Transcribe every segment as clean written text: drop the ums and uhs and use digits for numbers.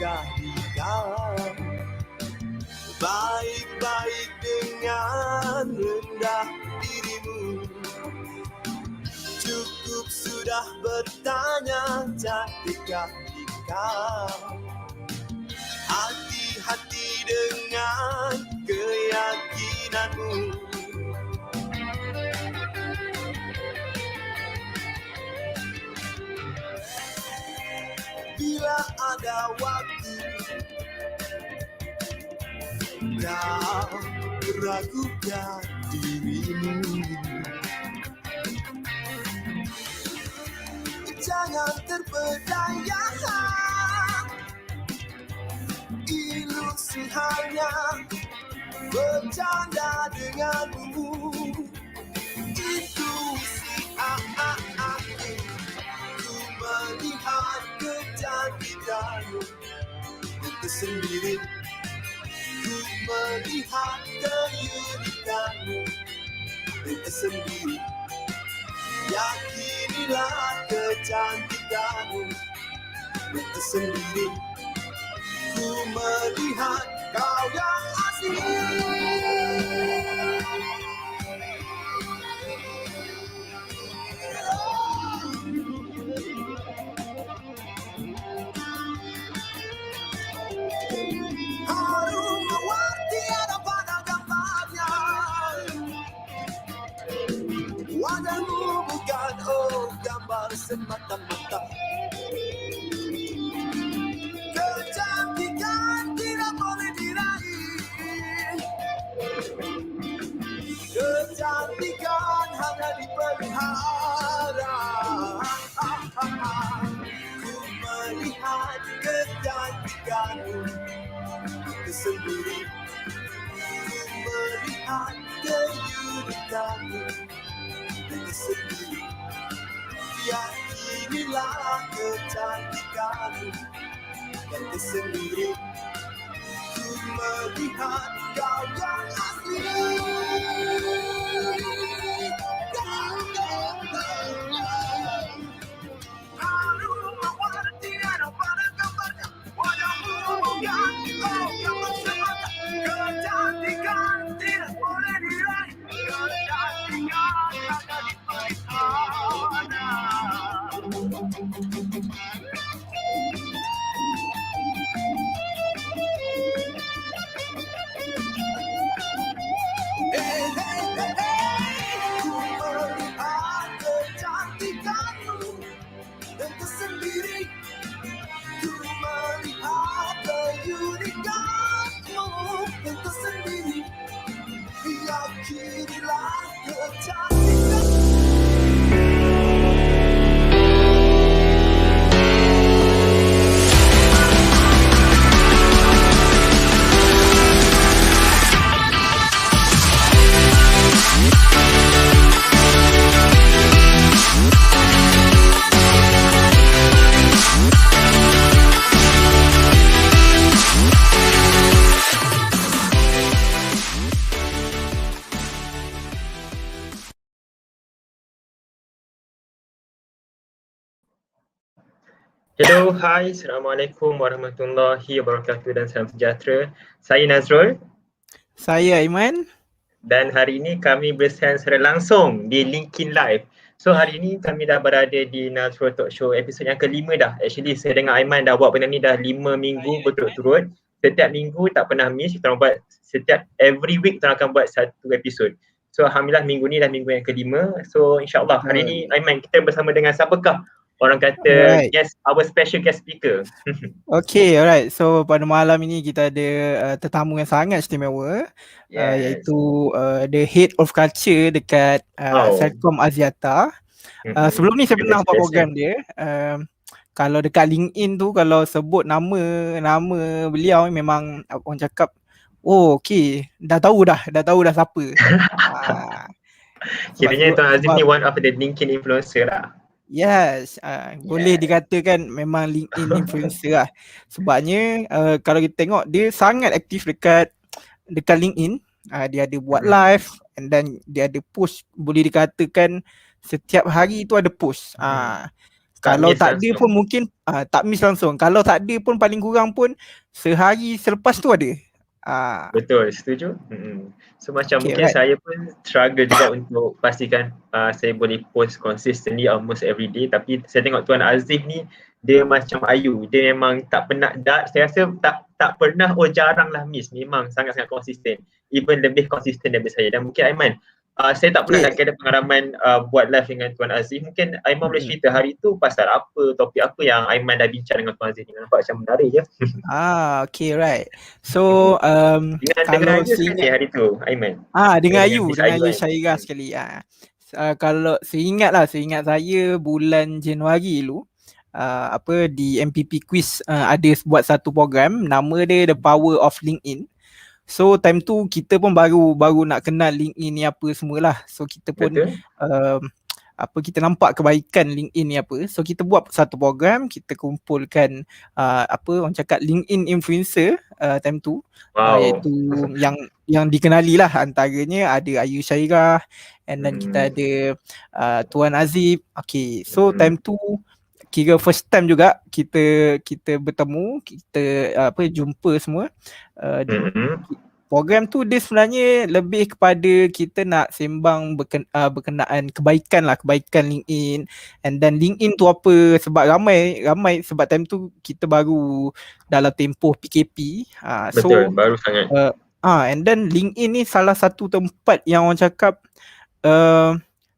cantikah dikau? Baik-baik dengan rendah dirimu. Cukup sudah bertanya, cantikah dikau? Hati-hati dengan keyakinanmu. Bila ada waktu kau meragukan dirimu, jangan terpedaya. Ilusi hanya bercanda denganmu. Intuisi angin, ku melihat kecantikanmu itu sendiri. Ku melihat keunikanmu itu sendiri. Yakinilah kecantikanmu itu sendiri. Ku melihat kau yang asli. Harum mewarti ada pada gambarnya. Wajahmu bukan gambar semata-mata. Kecantikan tidak boleh diraih. Kecantikan hanya dipelihara. Ku melihat kecantikanmu itu sendiri. Ku melihat keunikanmu itu sendiri. Yakinilah kecantikanmu itu sendiri. Ku melihat kau yang asli. Harum mewarti ada pada gambarnya. Wajahmu bukan gambar semata. Kecantikan tidak boleh diraih. Kecantikan hanya dipelihara. Ku melihat kecantikanmu itu sendiri. Ku melihat keunikanmu itu sendiri. Yakinilah kecantikan. Hello, hai, Assalamualaikum warahmatullahi wabarakatuh dan salam sejahtera. Saya Nazrul. Saya Aiman. Dan hari ini kami bersiaran secara langsung di LinkedIn Live. So hari ini kami dah berada di Nazrul Talk Show episod yang kelima dah. Actually saya dengan Aiman dah buat benda ni dah 5 minggu berturut-turut. Setiap minggu tak pernah miss, kita orang buat setiap every week kita akan buat satu episod. So alhamdulillah minggu ni dah minggu yang kelima. So insyaAllah hari ni Aiman kita bersama dengan siapakah? Orang kata guest, our special guest speaker. Okay, alright. So pada malam ini kita ada tetamu yang sangat istimewa, iaitu the head of culture dekat Celcom Axiata. Sebelum ni saya pernah buat program dia. Kalau dekat LinkedIn tu kalau sebut nama beliau memang orang cakap, oh okey, dah tahu dah siapa. Kiranya Tuan Aziph ni one of the LinkedIn influencer lah. Yes, boleh dikatakan memang LinkedIn influencer lah. Sebabnya kalau kita tengok dia sangat aktif dekat LinkedIn. Dia ada buat live and then dia ada post, boleh dikatakan setiap hari tu ada post. Kalau miss tak ada langsung. pun mungkin tak miss langsung. Kalau tak ada pun paling kurang pun sehari selepas tu ada. Betul, setuju. So macam Okay, mungkin right. saya pun struggle juga untuk pastikan saya boleh post consistently almost every day, tapi saya tengok Tuan Azif ni dia macam Ayu, dia memang tak pernah saya rasa tak pernah jarang lah miss, memang sangat-sangat konsisten, even lebih konsisten daripada saya. Dan mungkin Aiman, saya tak pernah lagi ada pengalaman buat live dengan Tuan Azif. Mungkin Aiman boleh cerita hari tu pasal apa, topik apa yang Aiman dah bincang dengan Tuan Azif ni. Nampak macam menarik je. Okay, right. So dengan kalau Ayu sekali hari tu, Aiman. dengan Miss Ayu kan? Syairah sekali. Kalau seingat saya bulan Januari dulu, di MPP quiz ada buat satu program, nama dia The Power of LinkedIn. So time tu kita pun baru nak kenal LinkedIn ni apa semualah. So kita pun kita nampak kebaikan LinkedIn ni apa. So kita buat satu program, kita kumpulkan orang cakap LinkedIn influencer time tu. Iaitu yang dikenali lah, antaranya ada Ayu Syairah, and then kita ada Tuan Azip. Okay, so time tu kira first time juga kita bertemu, kita jumpa semua. Program tu dia sebenarnya lebih kepada kita nak sembang berkenaan kebaikan LinkedIn, and then LinkedIn tu apa, sebab ramai sebab time tu kita baru dalam tempoh PKP. Betul, baru sangat. And then LinkedIn ni salah satu tempat yang orang cakap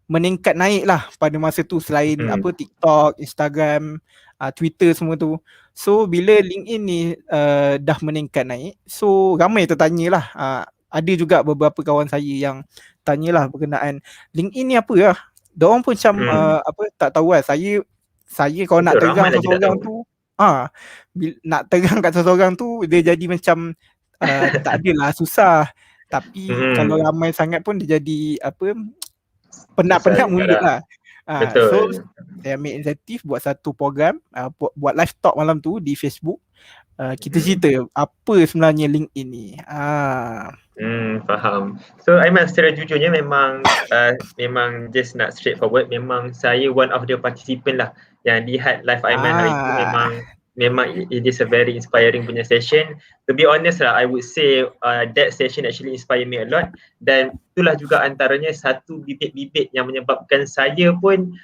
meningkat naik lah pada masa tu, selain TikTok, Instagram, Twitter semua tu. So bila LinkedIn ni dah meningkat naik, so ramai tertanya lah. Ada juga beberapa kawan saya yang tanyalah berkenaan LinkedIn ni apa lah. Diorang pun macam tak tahu lah. Saya kalau nak terang seseorang tu, nak terang kat seseorang tu, dia jadi macam tak adalah susah. Tapi kalau ramai sangat pun dia jadi penat mulut lah. Betul. So saya ambil inisiatif buat satu program, buat live talk malam tu di Facebook. Kita cerita apa sebenarnya LinkedIn ni. Faham. So Aiman, secara jujurnya memang just nak straightforward, memang saya one of the participant lah yang lihat live Aiman hari tu. Memang it is a very inspiring punya session. To be honest lah, I would say that session actually inspire me a lot, dan itulah juga antaranya satu bibit-bibit yang menyebabkan saya pun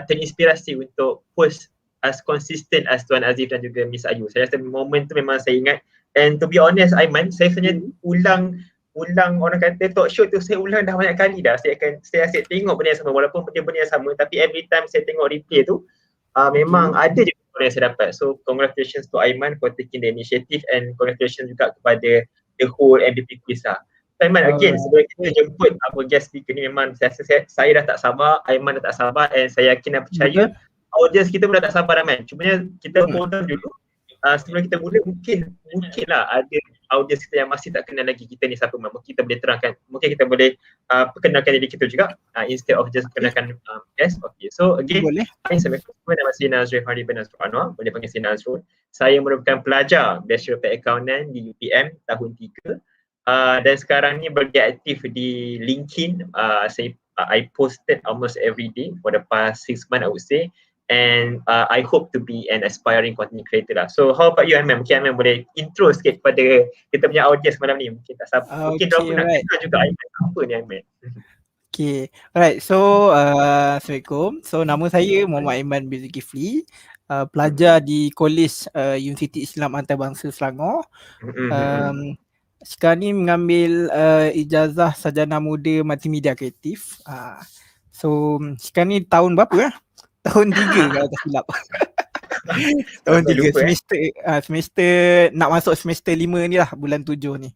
terinspirasi untuk post as consistent as Tuan Azif dan juga Miss Ayu. Saya rasa momen tu memang saya ingat, and to be honest Aiman, saya sebenarnya ulang orang kata talk show tu, saya ulang dah banyak kali dah. Saya asyik tengok benda yang sama, walaupun benda yang sama, tapi every time saya tengok replay tu memang ada je yang saya dapat. So congratulations to Aiman for taking the initiative, and congratulations juga kepada the whole MVP quiz lah. So Aiman, again sebelum kita jemput guest speaker ni, memang saya dah tak sabar, Aiman dah tak sabar, and saya yakin dan percaya audience kita pun dah tak sabar Aiman. Cumanya kita hold on dulu. Sebelum kita mula, mungkin lah ada audience kita yang masih tak kenal lagi kita ni siapa. Mungkin kita boleh terangkan, mungkin kita boleh perkenalkan diri kita juga instead of just perkenalkan guest. Okay, so again, Assalamualaikum, nama saya Nazrul boleh panggil saya Nazrul. Saya merupakan pelajar Bachelor of Accountant di UPM tahun 3, dan sekarang ni bergerak aktif di LinkedIn. I posted almost every day for the past 6 months, I would say. And I hope to be an aspiring content creator lah. So how about you Aiman? Mungkin Aiman boleh intro sikit kepada kita punya audience malam ni. Mungkin tak sabar. Mungkin diorang pun nak kenal juga Aiman. Apa ni Aiman? Okay, alright. So Assalamualaikum. So nama saya Muhammad Aiman Zulkifli, pelajar di Kolej Universiti Islam Antarabangsa Selangor. Sekarang ni mengambil ijazah sarjana muda multimedia kreatif. So sekarang ni tahun berapa lah? Tahun 3 kalau tak silap. Tahun 3 semester nak masuk semester 5 ni lah, bulan 7 ni.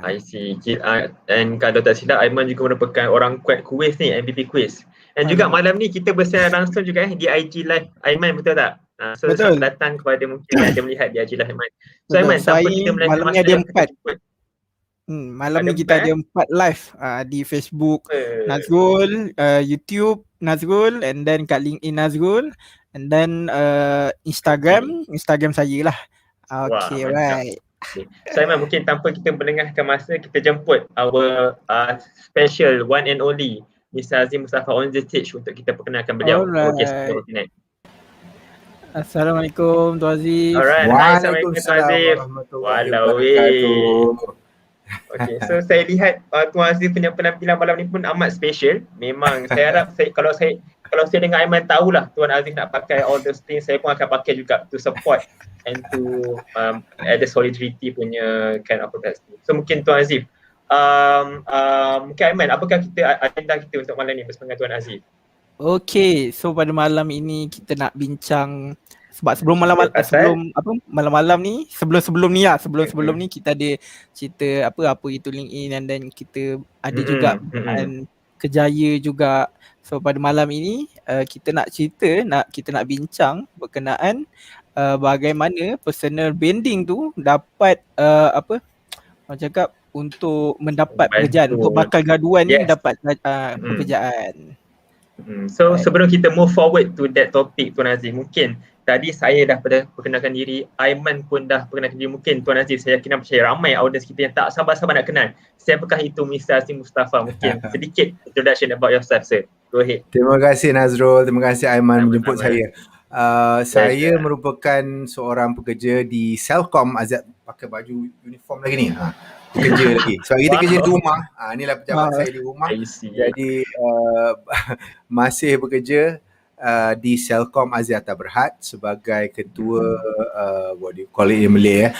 I see. And kalau tak silap, Aiman juga merupakan orang kuat kuis ni, MVP quiz. Dan juga malam ni kita bersiaran langsung juga di IG live Aiman, betul tak? So selamat datang kepada mungkin yang ada melihat di IG live Aiman. So Aiman, tanpa kita malam ni ada 4. Malam ni kita ada 4 live di Facebook Nazrul, YouTube Nazrul, and then kat LinkedIn Nazrul, and then Instagram saya lah. Okay, right. Okay. So Aiman, mungkin tanpa kita melengahkan masa, kita jemput our special one and only Mr Aziph Mustapha on the stage untuk kita perkenalkan beliau. Okay, Alright. Assalamualaikum Tuan Azif. Alright, hi, Assalamualaikum Tuan Waalaikumsalam Azif. warahmatullahi Walau wabarakatuh. Okay, so saya lihat Tuan Azif punya penampilan malam ni pun amat special. Memang saya harap kalau saya dengan Aiman tahulah Tuan Azif nak pakai all those things, saya pun akan pakai juga to support and to ada solidarity punya kind of protest. So mungkin Tuan Azif, mungkin Aiman, apakah agenda kita untuk malam ni bersama dengan Tuan Azif? Okay, so pada malam ini kita nak bincang sebab sebelum malam-malam ni, sebelum ni kita ada cerita apa itu LinkedIn dan then kita ada juga kejaya juga. So pada malam ini kita nak bincang berkenaan bagaimana personal branding tu dapat orang cakap untuk mendapat pekerjaan, untuk bakal graduan ni dapat pekerjaan. So sebelum kita move forward to that topic Tuan Azif, mungkin tadi saya dah perkenalkan diri, Aiman pun dah perkenalkan diri. Mungkin Tuan Azif, saya yakin percaya ramai audience kita yang tak sabar-sabar nak kenal siapakah itu Mr Aziph Mustapha. Mungkin sedikit introduction about yourself, sir. Go ahead. Terima kasih Nazrul, terima kasih Aiman menjemput saya. Saya merupakan seorang pekerja di Celcom Axiata, pakai baju uniform lagi ni. Kerja lagi. So kita kerja di rumah. Inilah pejabat saya di rumah. Jadi masih bekerja di Celcom Axiata Berhad sebagai ketua what do you call it in Malay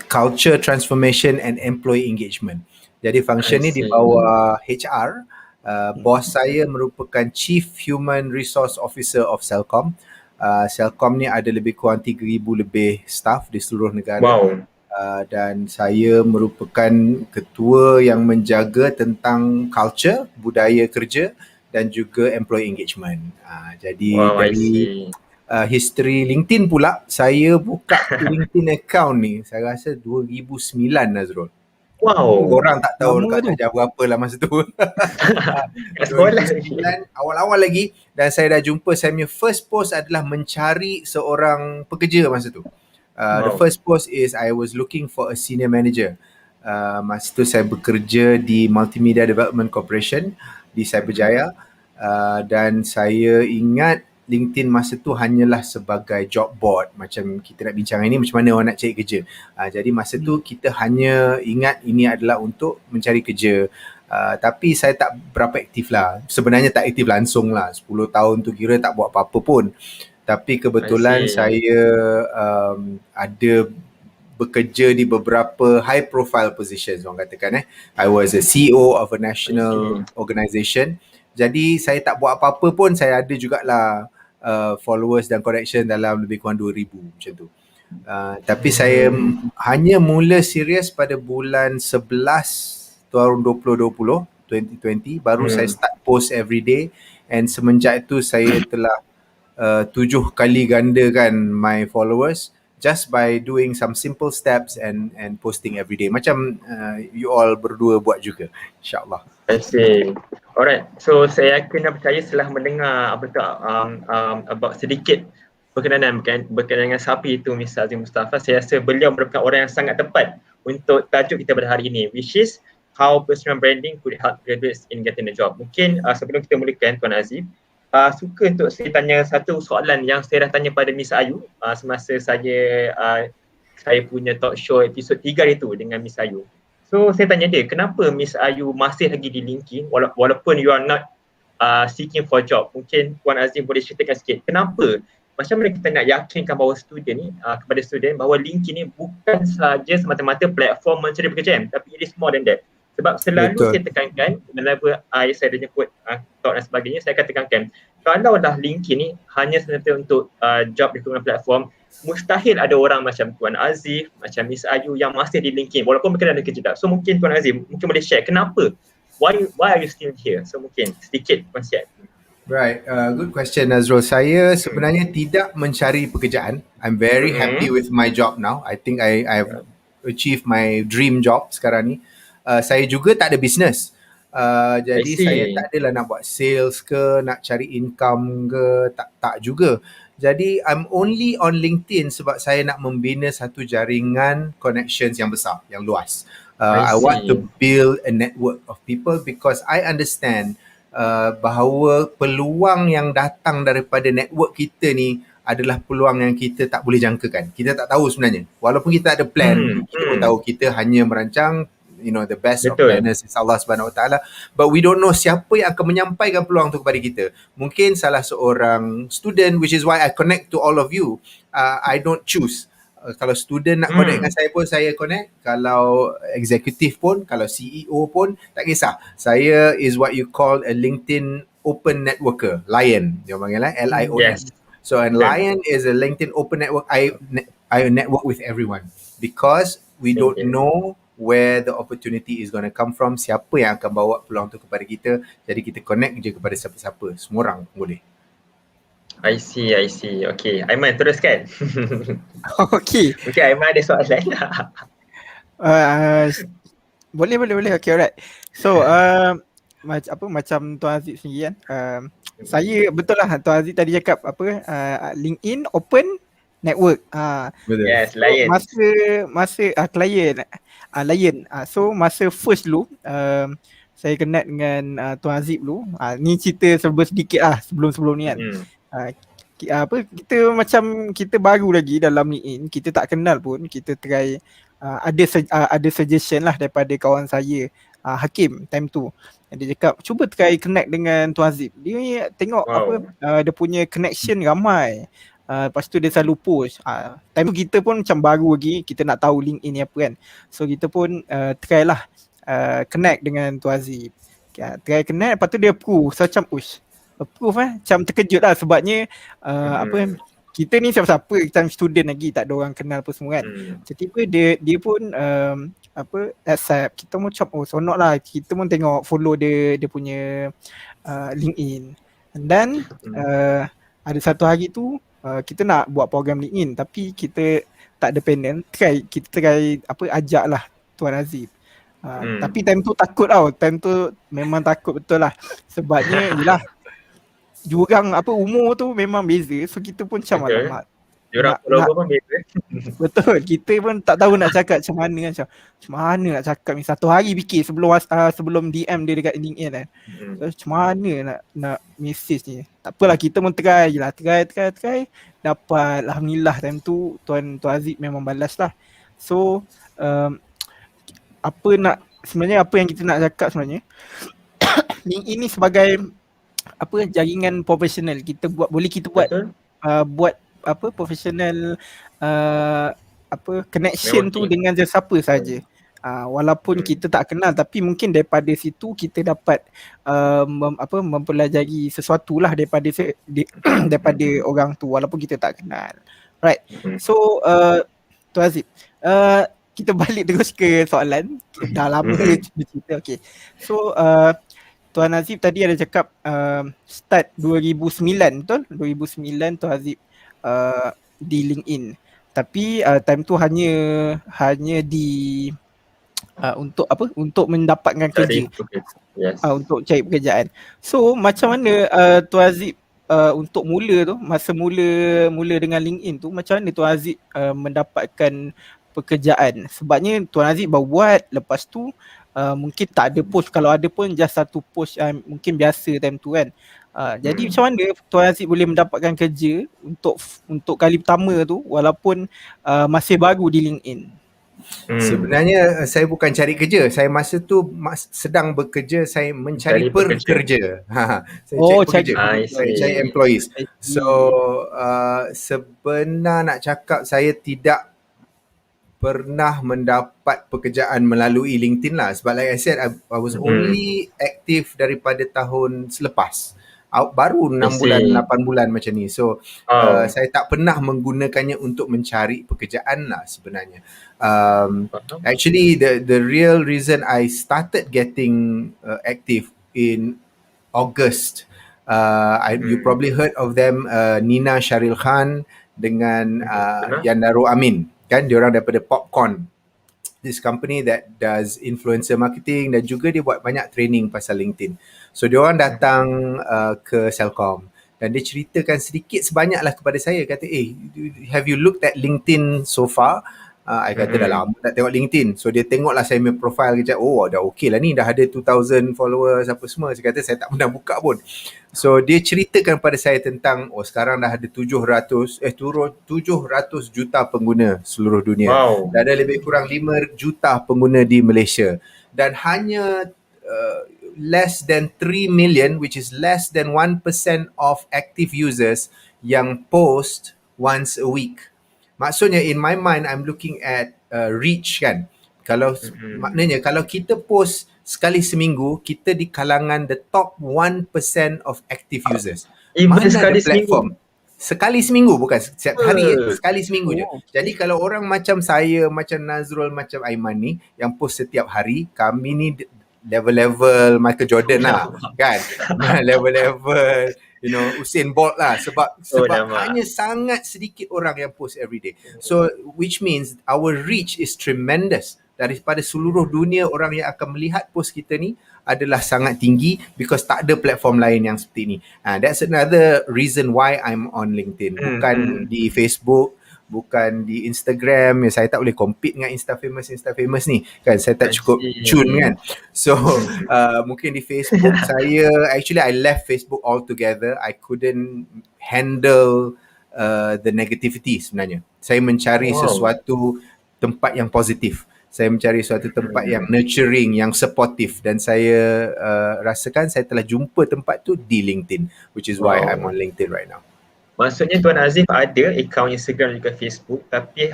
Culture Transformation and Employee Engagement. Jadi function ni di bawah HR. Bos saya merupakan Chief Human Resource Officer of Celcom. Celcom ni ada lebih kurang 3,000 lebih staff di seluruh negara. Wow. Dan saya merupakan ketua yang menjaga tentang culture, budaya kerja dan juga employee engagement. Jadi dari history LinkedIn pula, saya buka LinkedIn account ni saya rasa 2009 Nazrul. Wow. Korang tak tahu dekat darjah berapa lah masa tu. 2009 awal-awal lagi, dan saya dah jumpa, saya punya first post adalah mencari seorang pekerja masa tu. The first post is I was looking for a senior manager. Masa tu saya bekerja di Multimedia Development Corporation di Cyberjaya, dan saya ingat LinkedIn masa tu hanyalah sebagai job board. Macam kita nak bincang ini macam mana orang nak cari kerja. Jadi masa tu kita hanya ingat ini adalah untuk mencari kerja. Tapi saya tak berapa aktif lah. Sebenarnya tak aktif langsung lah. 10 tahun tu kira tak buat apa-apa pun. Tapi kebetulan saya ada bekerja di beberapa high profile positions, orang katakan I was a CEO of a national organisation. Jadi saya tak buat apa-apa pun, saya ada jugalah followers dan connection dalam lebih kurang 2,000 macam tu. Tapi saya hanya mula serius pada bulan 11 tahun 2020 baru saya start post every day, and semenjak itu saya telah 7 kali gandakan my followers just by doing some simple steps and posting every day macam you all berdua buat juga, insyaAllah. I see. Alright, so saya yakin dan percaya setelah mendengar about sedikit berkenaan dengan siapa itu Mr Aziph Mustapha, saya rasa beliau merupakan orang yang sangat tepat untuk tajuk kita pada hari ini, which is how personal branding could help graduates in getting a job. Mungkin sebelum kita mulakan Tuan Aziph, suka untuk saya tanya satu soalan yang saya dah tanya pada Miss Ayu semasa saya punya talk show episod 3 itu dengan Miss Ayu. So saya tanya dia, kenapa Miss Ayu masih lagi di LinkedIn walaupun you are not seeking for job? Mungkin Tuan Aziph boleh ceritakan sikit kenapa, macam mana kita nak yakinkan bahawa student ni kepada student bahawa LinkedIn ni bukan sahaja semata-mata platform mencari pekerjaan, tapi it is more than that. Sebab selalu saya tekankan, whenever saya dah nyebut talk dan sebagainya, saya akan tekankan, kalau dah LinkedIn ni hanya semata untuk job recruitment platform, mustahil ada orang macam Tuan Aziph, macam Miss Ayu yang masih di LinkedIn walaupun mereka dah ada kerja dah. So mungkin Tuan Aziph mungkin boleh share kenapa, why are you still here? So mungkin sedikit konsep. Right, good question Nazrul. Saya sebenarnya tidak mencari pekerjaan. I'm very happy with my job now. I think I've achieved my dream job sekarang ni. Saya juga tak ada business. Jadi saya tak adalah nak buat sales ke, nak cari income ke, tak juga. Jadi I'm only on LinkedIn sebab saya nak membina satu jaringan connections yang besar, yang luas. I want to build a network of people because I understand bahawa peluang yang datang daripada network kita ni adalah peluang yang kita tak boleh jangkakan. Kita tak tahu sebenarnya. Walaupun kita ada plan, kita pun tahu kita hanya merancang, the best of planners is Allah Subhanahu Wa Taala, but we don't know siapa yang akan menyampaikan peluang tu kepada kita. Mungkin salah seorang student, which is why I connect to all of you. I don't choose. Kalau student nak connect dengan saya pun, saya connect. Kalau executive pun, kalau CEO pun, tak kisah. Saya is what you call a LinkedIn open networker, Lion. Dia panggil LION. Yes. So, and Lion is a LinkedIn open network. I network with everyone because we don't know where the opportunity is going to come from, siapa yang akan bawa peluang tu kepada kita. Jadi kita connect je kepada siapa-siapa, semua orang boleh. I see. Okay, Aiman teruskan. Okay. Okay, Aiman ada soalan tak? Boleh. Okay, alright. So, macam Tuan Azip sendiri kan, saya betul lah Tuan Azip tadi cakap LinkedIn open network. Betul. Yes, Lion. Masa klien Lion. So masa first dulu saya connect dengan Tuan Azip dulu. Ni cerita sedikit lah sebelum ni kan. Kita macam kita baru lagi dalam LinkedIn, kita tak kenal pun, kita try ada suggestion lah daripada kawan saya Hakim time tu. Dia cakap cuba try connect dengan Tuan Azip. Dia tengok dia punya connection ramai. Lepas tu dia selalu post. Time tu kita pun macam baru lagi, kita nak tahu LinkedIn ni apa kan. So kita pun try lah connect dengan Tuan Azip. Try connect, lepas tu dia approve. So macam approve macam terkejut lah sebabnya kita ni siapa-siapa, kita student lagi, tak ada orang kenal apa semua kan. Tiba-tiba dia pun accept. Kita pun macam sonok lah. Kita pun tengok follow dia punya LinkedIn. And then ada satu hari tu kita nak buat program LinkedIn tapi kita tak ada panel. Kita try ajak lah Tuan Azip. Tapi time tu takut tau. Time tu memang takut betul lah. Sebabnya yelah, jurang umur tu memang beza. So kita pun macam alamak. Jurang follower pun beza. Betul. Kita pun tak tahu nak cakap macam mana kan. Macam mana nak cakap ni. Satu hari fikir sebelum DM dia dekat LinkedIn kan. So, macam mana nak message ni. Tak apalah, kita pun try je lah. Try. Dapat alhamdulillah time tu Tuan Azip memang balas lah. So sebenarnya apa yang kita nak cakap sebenarnya LinkedIn ni sebagai jaringan profesional. Kita buat profesional connection tu dengan sesiapa saja. Walaupun kita tak kenal tapi mungkin daripada situ kita dapat mempelajari sesuatu lah daripada orang tu walaupun kita tak kenal. Right. So Tuan Azip, kita balik terus ke soalan. Dah lama bercerita. Okay. So Tuan Azip tadi ada cakap start 2009, betul? 2009 Tuan Azip di LinkedIn. Tapi time tu hanya di untuk mendapatkan kerja. Yes. Untuk cari pekerjaan. So macam mana Tuan Azip untuk masa mula dengan LinkedIn tu, macam mana Tuan Azip mendapatkan pekerjaan? Sebabnya Tuan Azip baru buat, lepas tu mungkin tak ada post. Kalau ada pun just satu post mungkin biasa time tu kan. Jadi macam mana Tuan Azip boleh mendapatkan kerja untuk kali pertama tu walaupun masih baru di LinkedIn? Sebenarnya saya bukan cari kerja. Saya masa tu sedang bekerja, saya mencari pekerja. Saya cari pekerja. Saya cari employees. So sebenar nak cakap, saya tidak pernah mendapat pekerjaan melalui LinkedIn lah. Sebab like I said, I was only active daripada tahun selepas. Baru 6 bulan, 8 bulan macam ni. So saya tak pernah menggunakannya untuk mencari pekerjaan lah sebenarnya. Actually the real reason I started getting active in August, you probably heard of them, Nina Syaril Khan dengan Yandaro Amin. Kan diorang daripada Popcorn, this company that does influencer marketing dan juga dia buat banyak training pasal LinkedIn. So diorang datang ke Celcom dan dia ceritakan sedikit sebanyaklah kepada saya, kata have you looked at LinkedIn so far? I kata dah lama tak tengok LinkedIn. So dia tengoklah saya punya profile kejap. Oh dah okey lah ni, dah ada 2,000 followers apa semua. Saya kata saya tak pernah buka pun. So dia ceritakan pada saya tentang sekarang dah ada 700 juta pengguna seluruh dunia. Dah ada lebih kurang 5 juta pengguna di Malaysia. Dan hanya less than 3 million, which is less than 1% of active users yang post once a week. Maksudnya in my mind I'm looking at reach kan. Kalau maknanya kalau kita post sekali seminggu, kita di kalangan the top 1% of active users. Mana ada platform sekali seminggu, bukan setiap hari, sekali seminggu je. Jadi kalau orang macam saya, macam Nazrul, macam Aiman ni yang post setiap hari, kami ni level-level Michael Jordan lah kan. Level-level Usain Bolt lah, sebab hanya sangat sedikit orang yang post every day. So which means our reach is tremendous. Daripada seluruh dunia orang yang akan melihat post kita ni adalah sangat tinggi, because tak ada platform lain yang seperti ni. That's another reason why I'm on LinkedIn. Bukan di Facebook, bukan di Instagram. Saya tak boleh compete dengan Insta famous ni kan. Saya tak cukup cun kan. So mungkin di Facebook I left Facebook altogether. I couldn't handle the negativity sebenarnya. Saya mencari sesuatu tempat yang positif. Saya mencari suatu tempat yang nurturing, yang supportive, dan saya rasakan saya telah jumpa tempat tu di LinkedIn, which is why I'm on LinkedIn right now. Maksudnya Tuan Aziph ada akaun Instagram dan juga Facebook, tapi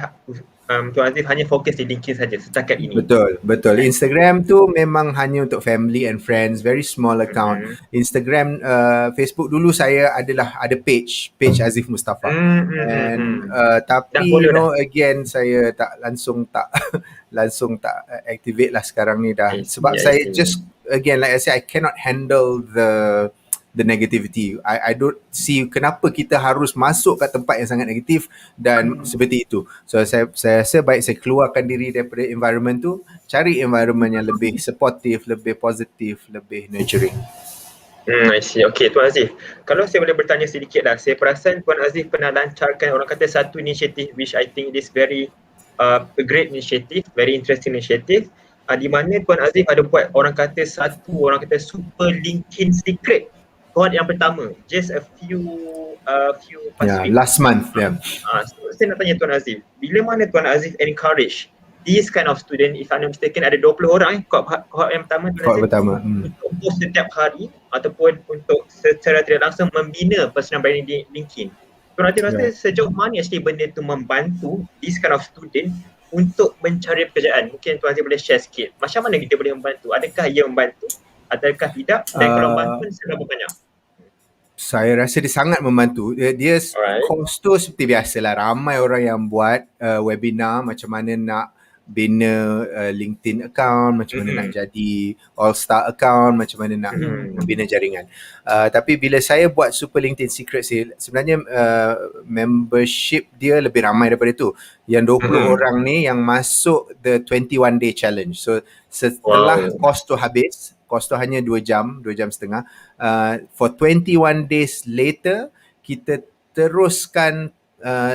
Tuan Aziph hanya fokus di LinkedIn saja setakat ini. Betul. Instagram tu memang hanya untuk family and friends, very small account. Instagram, Facebook dulu saya ada page Aziph Mustapha. And tapi again saya langsung tak activate lah sekarang ni dah. Sebab saya just again like I say, I cannot handle the negativity. I don't see kenapa kita harus masuk kat tempat yang sangat negatif dan seperti itu. So saya rasa baik saya keluarkan diri daripada environment tu, cari environment yang lebih supportive, lebih positif, lebih nurturing. I see. Okay, Tuan Aziph, kalau saya boleh bertanya sedikit lah, saya perasan Tuan Aziph pernah lancarkan orang kata satu inisiatif which I think it is very a great initiative, very interesting initiative, di mana Tuan Aziph ada buat orang kata super LinkedIn secret cohort yang pertama, just a few past week. Last month. So saya nak tanya Tuan Aziph, bila mana Tuan Aziph encourage this kind of student, if I'm not mistaken ada 20 orang cohort yang pertama, untuk post setiap hari ataupun untuk secara tidak langsung membina personal branding di LinkedIn. Tuan Aziph rasa sejauh mana actually benda tu membantu this kind of student untuk mencari pekerjaan? Mungkin Tuan Aziph boleh share sikit macam mana kita boleh membantu, adakah ia membantu ataukah tidak, dan kalau membantu seberapa banyak? Saya rasa dia sangat membantu. Dia course tu seperti biasalah, ramai orang yang buat webinar macam mana nak bina LinkedIn account, macam mana nak jadi all-star account, macam mana nak bina jaringan. Tapi bila saya buat Super LinkedIn Secret Sale, sebenarnya membership dia lebih ramai daripada tu. Yang 20 orang ni yang masuk the 21 day challenge. So setelah course tu habis, course tu hanya 2 jam setengah. For 21 days later, kita teruskan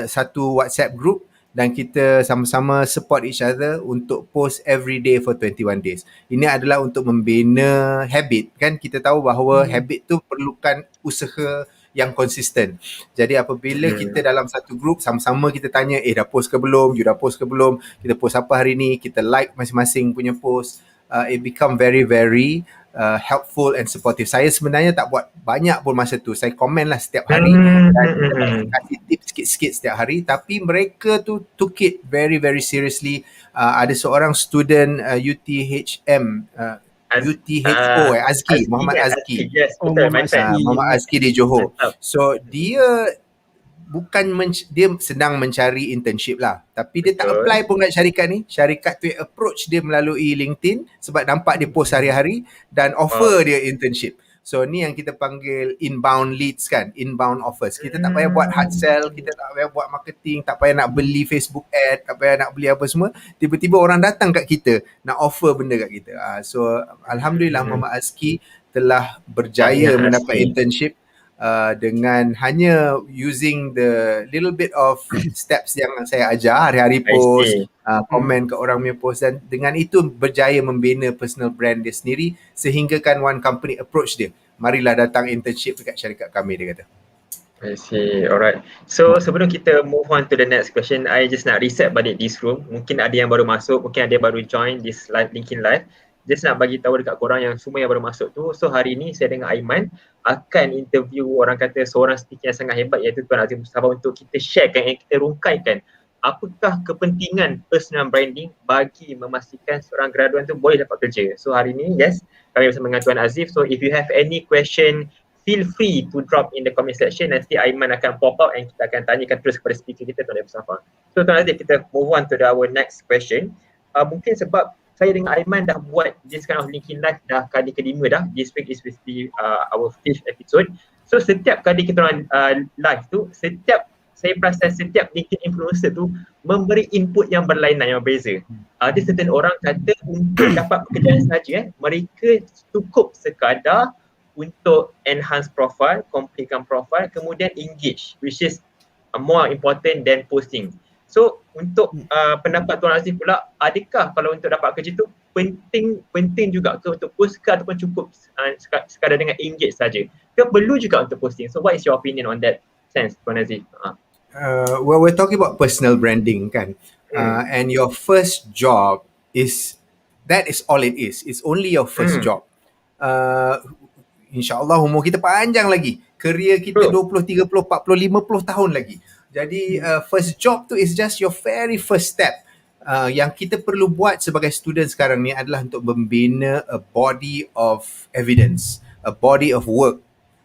satu WhatsApp group dan kita sama-sama support each other untuk post every day for 21 days. Ini adalah untuk membina habit, kan kita tahu bahawa habit tu perlukan usaha yang konsisten. Jadi apabila kita dalam satu group, sama-sama kita tanya, dah post ke belum, you dah post ke belum, kita post apa hari ni, kita like masing-masing punya post, it become very very helpful and supportive. Saya sebenarnya tak buat banyak pun masa tu. Saya komen lah setiap hari dan kasih tips sikit-sikit setiap hari. Tapi mereka tu took it very very seriously. Ada seorang student UTHM, Azki, Muhammad Azki. Muhammad Azki di Johor. So dia dia sedang mencari internship lah, tapi dia tak apply pun kat syarikat ni. Syarikat tu approach dia melalui LinkedIn sebab nampak dia post hari-hari dan offer dia internship. So ni yang kita panggil inbound leads kan, inbound offers. Kita tak payah buat hard sell, kita tak payah buat marketing, tak payah nak beli Facebook ad, tak payah nak beli apa semua. Tiba-tiba orang datang kat kita nak offer benda kat kita. So Alhamdulillah Muhammad Azki telah berjaya mendapat internship. dengan hanya using the little bit of steps yang saya ajar, hari-hari post, komen ke orang punya post, dan dengan itu berjaya membina personal brand dia sendiri sehingga kan one company approach dia, marilah datang internship dekat syarikat kami, dia kata. I see. Alright. So sebelum kita move on to the next question, I just nak reset balik this room. Mungkin ada yang baru masuk, mungkin ada yang baru join this live, LinkedIn live. Just nak bagi tahu dekat korang yang semua yang baru masuk tu. So hari ni saya dengan Aiman akan interview orang kata seorang speaker yang sangat hebat, iaitu Tuan Aziph Mustapha, untuk kita sharekan, yang kita rungkaikan apakah kepentingan personal branding bagi memastikan seorang graduan tu boleh dapat kerja. So hari ni, yes, kami bersama dengan Tuan Aziph. So if you have any question, feel free to drop in the comment section. Nanti Aiman akan pop out and kita akan tanyakan terus kepada speaker kita, Tuan Aziph Mustapha. So Tuan Aziph, kita move on to our next question. Mungkin sebab saya dengan Aiman dah buat this kind of LinkedIn live dah kali kelima dah. This week is basically our 5th episode. So setiap kali kita orang live tu, saya perasan setiap LinkedIn influencer tu memberi input yang berlainan, yang berbeza. Ada certain orang kata untuk dapat pekerjaan saja, mereka cukup sekadar untuk enhance profile, completekan profile, kemudian engage, which is more important than posting. So untuk pendapat Tuan Aziph pula, adakah kalau untuk dapat kerja tu penting juga ke untuk post ke, ataupun cukup sekadar dengan engage saja? Ke perlu juga untuk posting? So what is your opinion on that sense, Tuan Aziph? Well, we're talking about personal branding kan, and your first job that is all it is. It's only your first job. InsyaAllah umur kita panjang lagi. Career kita 20, 30, 40, 50 tahun lagi. Jadi first job tu is just your very first step. Yang kita perlu buat sebagai student sekarang ni adalah untuk membina a body of evidence, a body of work.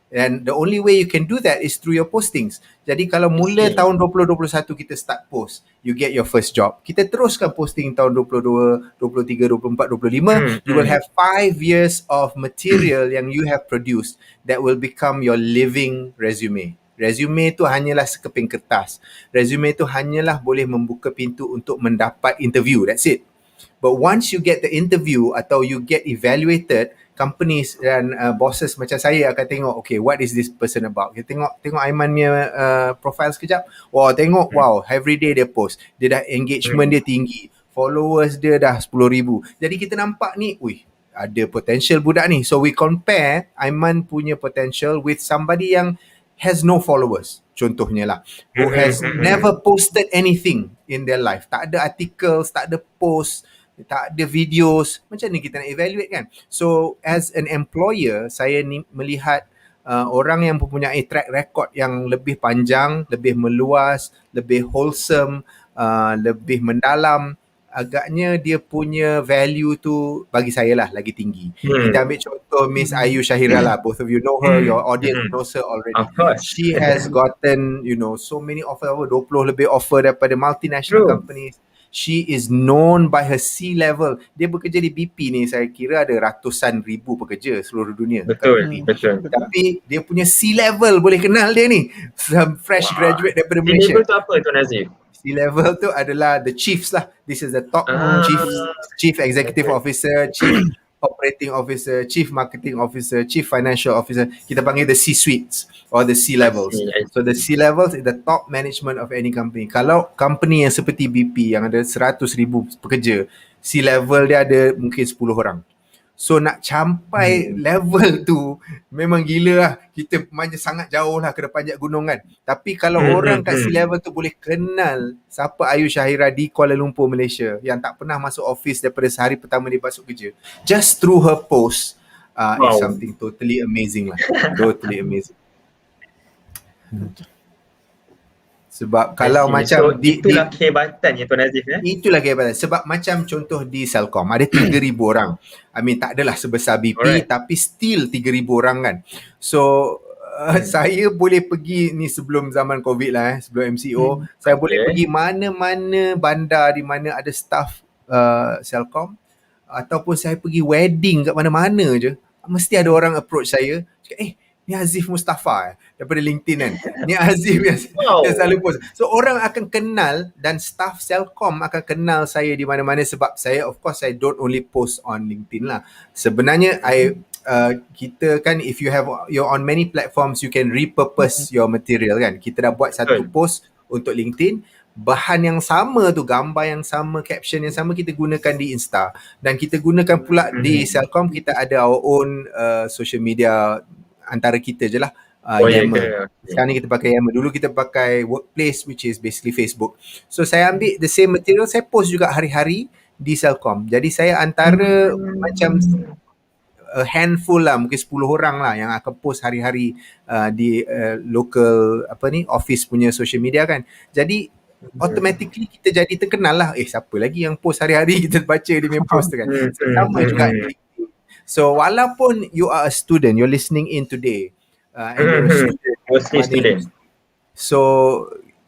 And the only way you can do that is through your postings. Jadi kalau mula tahun 2021 kita start post, you get your first job. Kita teruskan posting tahun 22, 23, 24, 25, you will have 5 years of material yang you have produced that will become your living resume. Resume tu hanyalah sekeping kertas. Resume tu hanyalah boleh membuka pintu untuk mendapat interview. That's it. But once you get the interview atau you get evaluated, companies dan bosses macam saya akan tengok, okay, what is this person about? Kita tengok Aiman punya profile sekejap. Wow, tengok, wow, everyday dia post. Dia dah engagement dia tinggi. Followers dia dah 10,000. Jadi kita nampak ni, ada potential budak ni. So we compare Aiman punya potential with somebody yang has no followers. Contohnya lah, who has never posted anything in their life. Tak ada articles, tak ada post, tak ada videos. Macam ni kita nak evaluate kan? So as an employer, saya ni melihat orang yang mempunyai track record yang lebih panjang, lebih meluas, lebih wholesome, lebih mendalam, agaknya dia punya value tu bagi saya lah lagi tinggi. Kita ambil contoh Miss Ayu Syahira lah. Both of you know her, your audience knows her already. Of course. She has gotten, so many offer, 20 lebih offer daripada multinational companies. She is known by her C-level. Dia bekerja di BP ni, saya kira ada ratusan ribu pekerja seluruh dunia. Betul. Tapi dia punya C-level boleh kenal dia ni. Some fresh graduate daripada Malaysia. C-level tu apa, Tuan Aziph? C-level tu adalah the chiefs lah. This is the top chief executive officer, chief operating officer, chief marketing officer, chief financial officer. Kita panggil the C-suites or the C-levels. So the C-levels is the top management of any company. Kalau company yang seperti BP yang ada 100,000 pekerja, C-level dia ada mungkin 10 orang. So nak campai level tu memang gila lah. Kita sangat jauh lah ke panjat gunung kan. Tapi kalau orang kat C-level tu boleh kenal siapa Ayu Syahira di Kuala Lumpur, Malaysia, yang tak pernah masuk office daripada sehari pertama dia masuk kerja, just through her post, is something totally amazing lah. Totally amazing. Sebab kalau macam itulah kehebatannya Tuan Aziph ya. Itulah kehebatan. Sebab macam contoh di Celcom ada 3,000 orang. I mean tak adalah sebesar BP tapi still 3,000 orang kan. So saya boleh pergi ni sebelum zaman COVID lah sebelum MCO, saya boleh pergi mana-mana bandar di mana ada staff Celcom, ataupun saya pergi wedding kat mana-mana je, mesti ada orang approach saya cakap, ni Aziph Mustapha daripada LinkedIn kan. Ni Aziph yang selalu post. So orang akan kenal dan staff Celcom akan kenal saya di mana-mana sebab saya, of course, I don't only post on LinkedIn lah. Sebenarnya kita kan, if you're on many platforms, you can repurpose your material kan. Kita dah buat satu post untuk LinkedIn, bahan yang sama tu, gambar yang sama, caption yang sama, kita gunakan di Insta, dan kita gunakan pula di Celcom. Kita ada our own social media antara kita je lah, Yammer. Sekarang ni kita pakai Yammer. Dulu kita pakai Workplace, which is basically Facebook. So saya ambil the same material, saya post juga hari-hari di Celcom. Jadi saya antara macam a handful lah, mungkin 10 orang lah yang akan post hari-hari di local office punya social media kan. Jadi automatically kita jadi terkenal lah. Siapa lagi yang post hari-hari, kita baca dia punya post tu kan. So sama juga. So walaupun you are a student, you're listening in today, and you're a student. So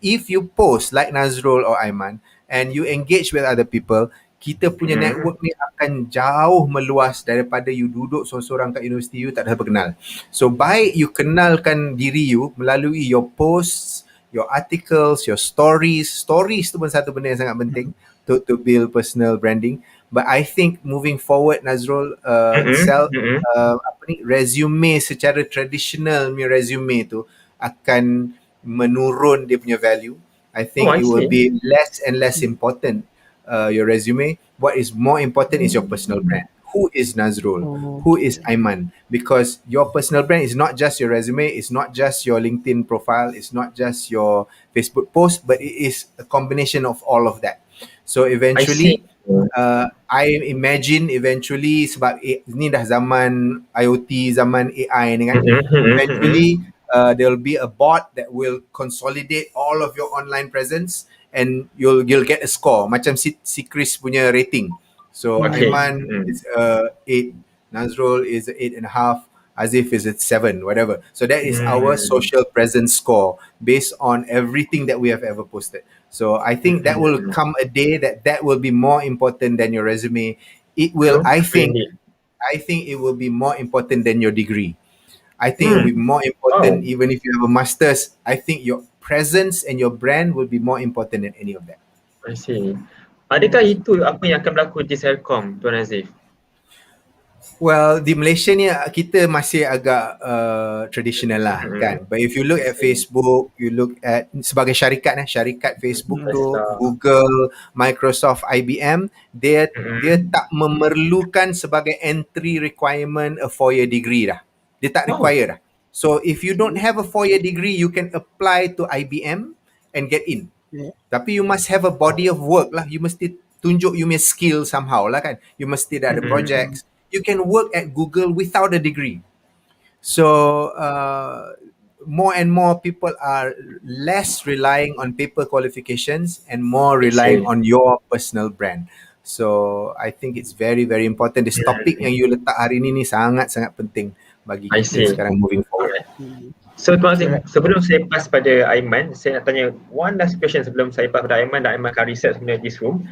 if you post like Nazrul or Aiman and you engage with other people, kita punya network ni akan jauh meluas daripada you duduk seorang-seorang kat universiti, you tak ada siapa kenal. So baik you kenalkan diri you melalui your posts, your articles, your stories. Stories tu pun satu benda yang sangat penting to build personal branding. But I think moving forward, Nazrul, resume secara traditional punya resume tu akan menurun dia punya value. I think it will be less and less important, your resume. What is more important is your personal brand. Who is Nazrul? Who is Aiman? Because your personal brand is not just your resume, it's not just your LinkedIn profile, it's not just your Facebook post, but it is a combination of all of that. So eventually, I imagine eventually, sebab ni dah zaman IoT, zaman AI ni kan, eventually there will be a bot that will consolidate all of your online presence and you'll get a score, macam si Chris punya rating. So Aiman is 8, Nazrul is 8.5, Aziph is at 7, whatever. So that is our social presence score based on everything that we have ever posted. So I think that will come a day that will be more important than your resume. It will, I think it will be more important than your degree. I think it will be more important even if you have a master's. I think your presence and your brand will be more important than any of that. I see. Adakah itu apa yang akan berlaku di Celcom, Tuan Aziph? Well, di Malaysia ni kita masih agak traditional lah kan. But if you look at Facebook, you look at sebagai syarikat Facebook tu, Google, Microsoft, IBM, dia tak memerlukan sebagai entry requirement a 4-year degree dah. Dia tak require dah. So if you don't have a 4-year degree, you can apply to IBM and get in. Tapi you must have a body of work lah. You mesti tunjuk you punya skill somehow lah kan. You mesti dah ada projects. You can work at Google without a degree. So more and more people are less relying on paper qualifications and more relying on your personal brand. So I think it's very, very important. This topic yang you letak hari ni sangat-sangat penting bagi kita sekarang moving forward. So Tuan Aziph, sebelum saya pass pada Aiman, saya nak tanya one last question sebelum saya pass pada Aiman dan Aiman akan research sebenarnya this room.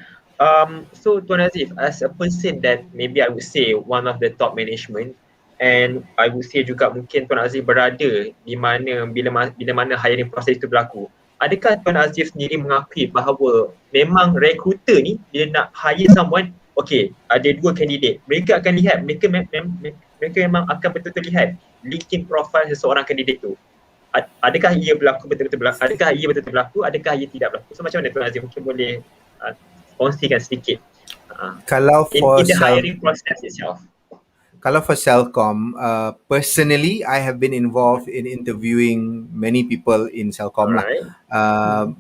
So Tuan Aziph, as a person that maybe I would say one of the top management, and I would say juga mungkin Tuan Aziph berada di mana bila mana hiring process itu berlaku, adakah Tuan Aziph sendiri mengakui bahawa memang recruiter ni bila nak hire someone, okay, ada 2 kandidat, mereka akan lihat, mereka memang akan betul-betul lihat LinkedIn profile seseorang kandidat tu. Adakah ia betul-betul berlaku, adakah ia tidak berlaku? So macam mana Tuan Aziph mungkin boleh kongsikan sedikit kalau for in the hiring process itself. Kalau for Celcom, personally, I have been involved in interviewing many people in Celcom lah,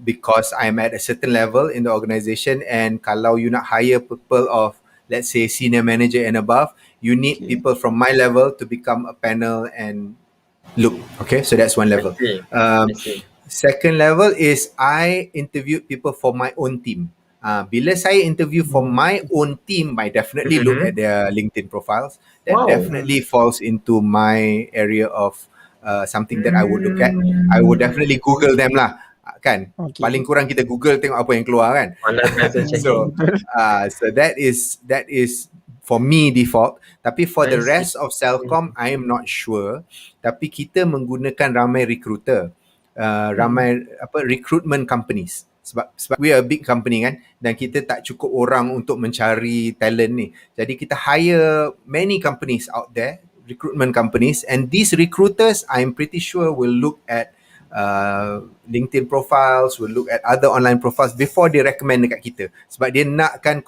because I'm at a certain level in the organisation, and kalau you nak hire people of, let's say, senior manager and above, you need people from my level to become a panel and look. Okay, so that's one level. Second level is I interviewed people for my own team. Bila saya interview for my own team, I definitely look at their LinkedIn profiles. That definitely falls into my area of something that I would look at. I would definitely Google them lah, kan. Paling kurang kita Google tengok apa yang keluar kan. So that is for me default. Tapi for the rest of Celcom, I am not sure. Tapi kita menggunakan ramai recruiter, ramai recruitment companies. Sebab we are a big company kan, dan kita tak cukup orang untuk mencari talent ni. Jadi kita hire many companies out there, recruitment companies, and these recruiters, I'm pretty sure, will look at LinkedIn profiles, will look at other online profiles before they recommend dekat kita, sebab dia nakkan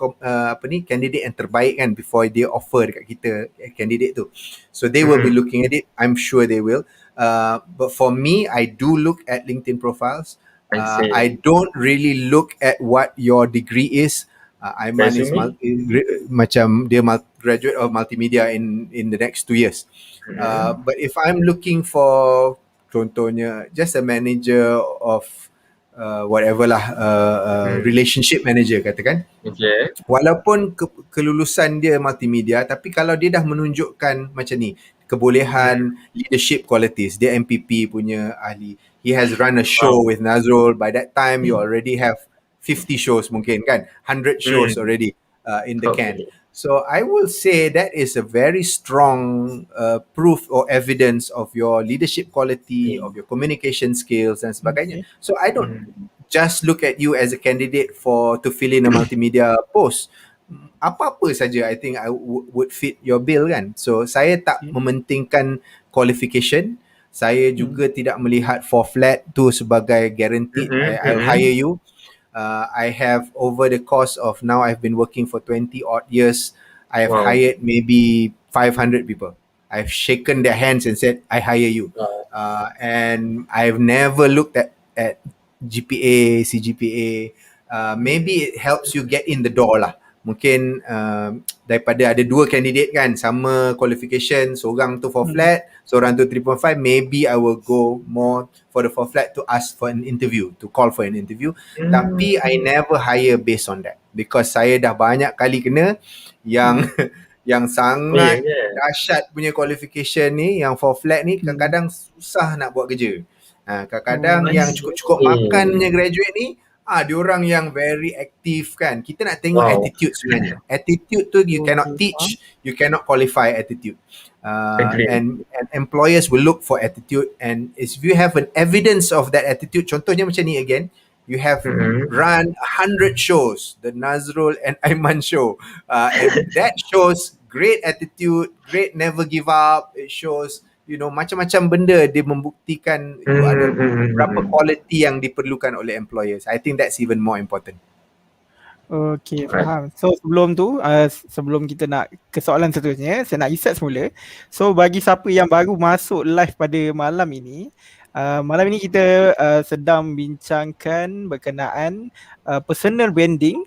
candidate yang terbaik kan before dia offer dekat kita candidate tu. So they will be looking at it. I'm sure they will. But for me, I do look at LinkedIn profiles. I don't really look at what your degree is. Aiman is macam dia graduate of multimedia in the next 2 years. But if I'm looking for contohnya just a manager of whatever lah, relationship manager katakan, walaupun kelulusan dia multimedia, tapi kalau dia dah menunjukkan macam ni kebolehan leadership qualities, dia MPP punya ahli, he has run a show with Nazrul, by that time you already have 50 shows mungkin kan, 100 shows already in the can. So I will say that is a very strong proof or evidence of your leadership quality, of your communication skills dan sebagainya. So I don't just look at you as a candidate to fill in a multimedia post. Apa-apa saja I think I would fit your bill kan. So saya tak mementingkan qualification. Saya juga tidak melihat for flat tu sebagai guaranteed I'll hire you. I have, over the course of now, I've been working for 20 odd years, I have hired maybe 500 people. I've shaken their hands and said, I hire you. And I've never looked at GPA, CGPA. Maybe it helps you get in the door lah. Mungkin daripada ada 2 candidate kan, sama qualification, seorang tu for flat, seorang tu 3.5, maybe I will go more for the for flat to ask for an interview, to call for an interview. Tapi I never hire based on that, because saya dah banyak kali kena yang yang sangat dahsyat punya qualification ni, yang for flat ni kadang-kadang susah nak buat kerja. Kadang-kadang yang cukup-cukup makan punya graduate ni, diorang yang very active kan. Kita nak tengok attitude sebenarnya. Attitude tu you cannot teach, you cannot qualify attitude. And employers will look for attitude, and if you have an evidence of that attitude, contohnya macam ni again, you have run 100 shows, the Nazrul and Aiman show, and that shows great attitude, great never give up. It shows macam-macam benda dia membuktikan you ada berapa quality yang diperlukan oleh employers. I think that's even more important. Okay, faham. So sebelum kita nak ke soalan seterusnya, saya nak reset semula. So bagi siapa yang baru masuk live pada malam ini, malam ini kita sedang bincangkan berkenaan personal branding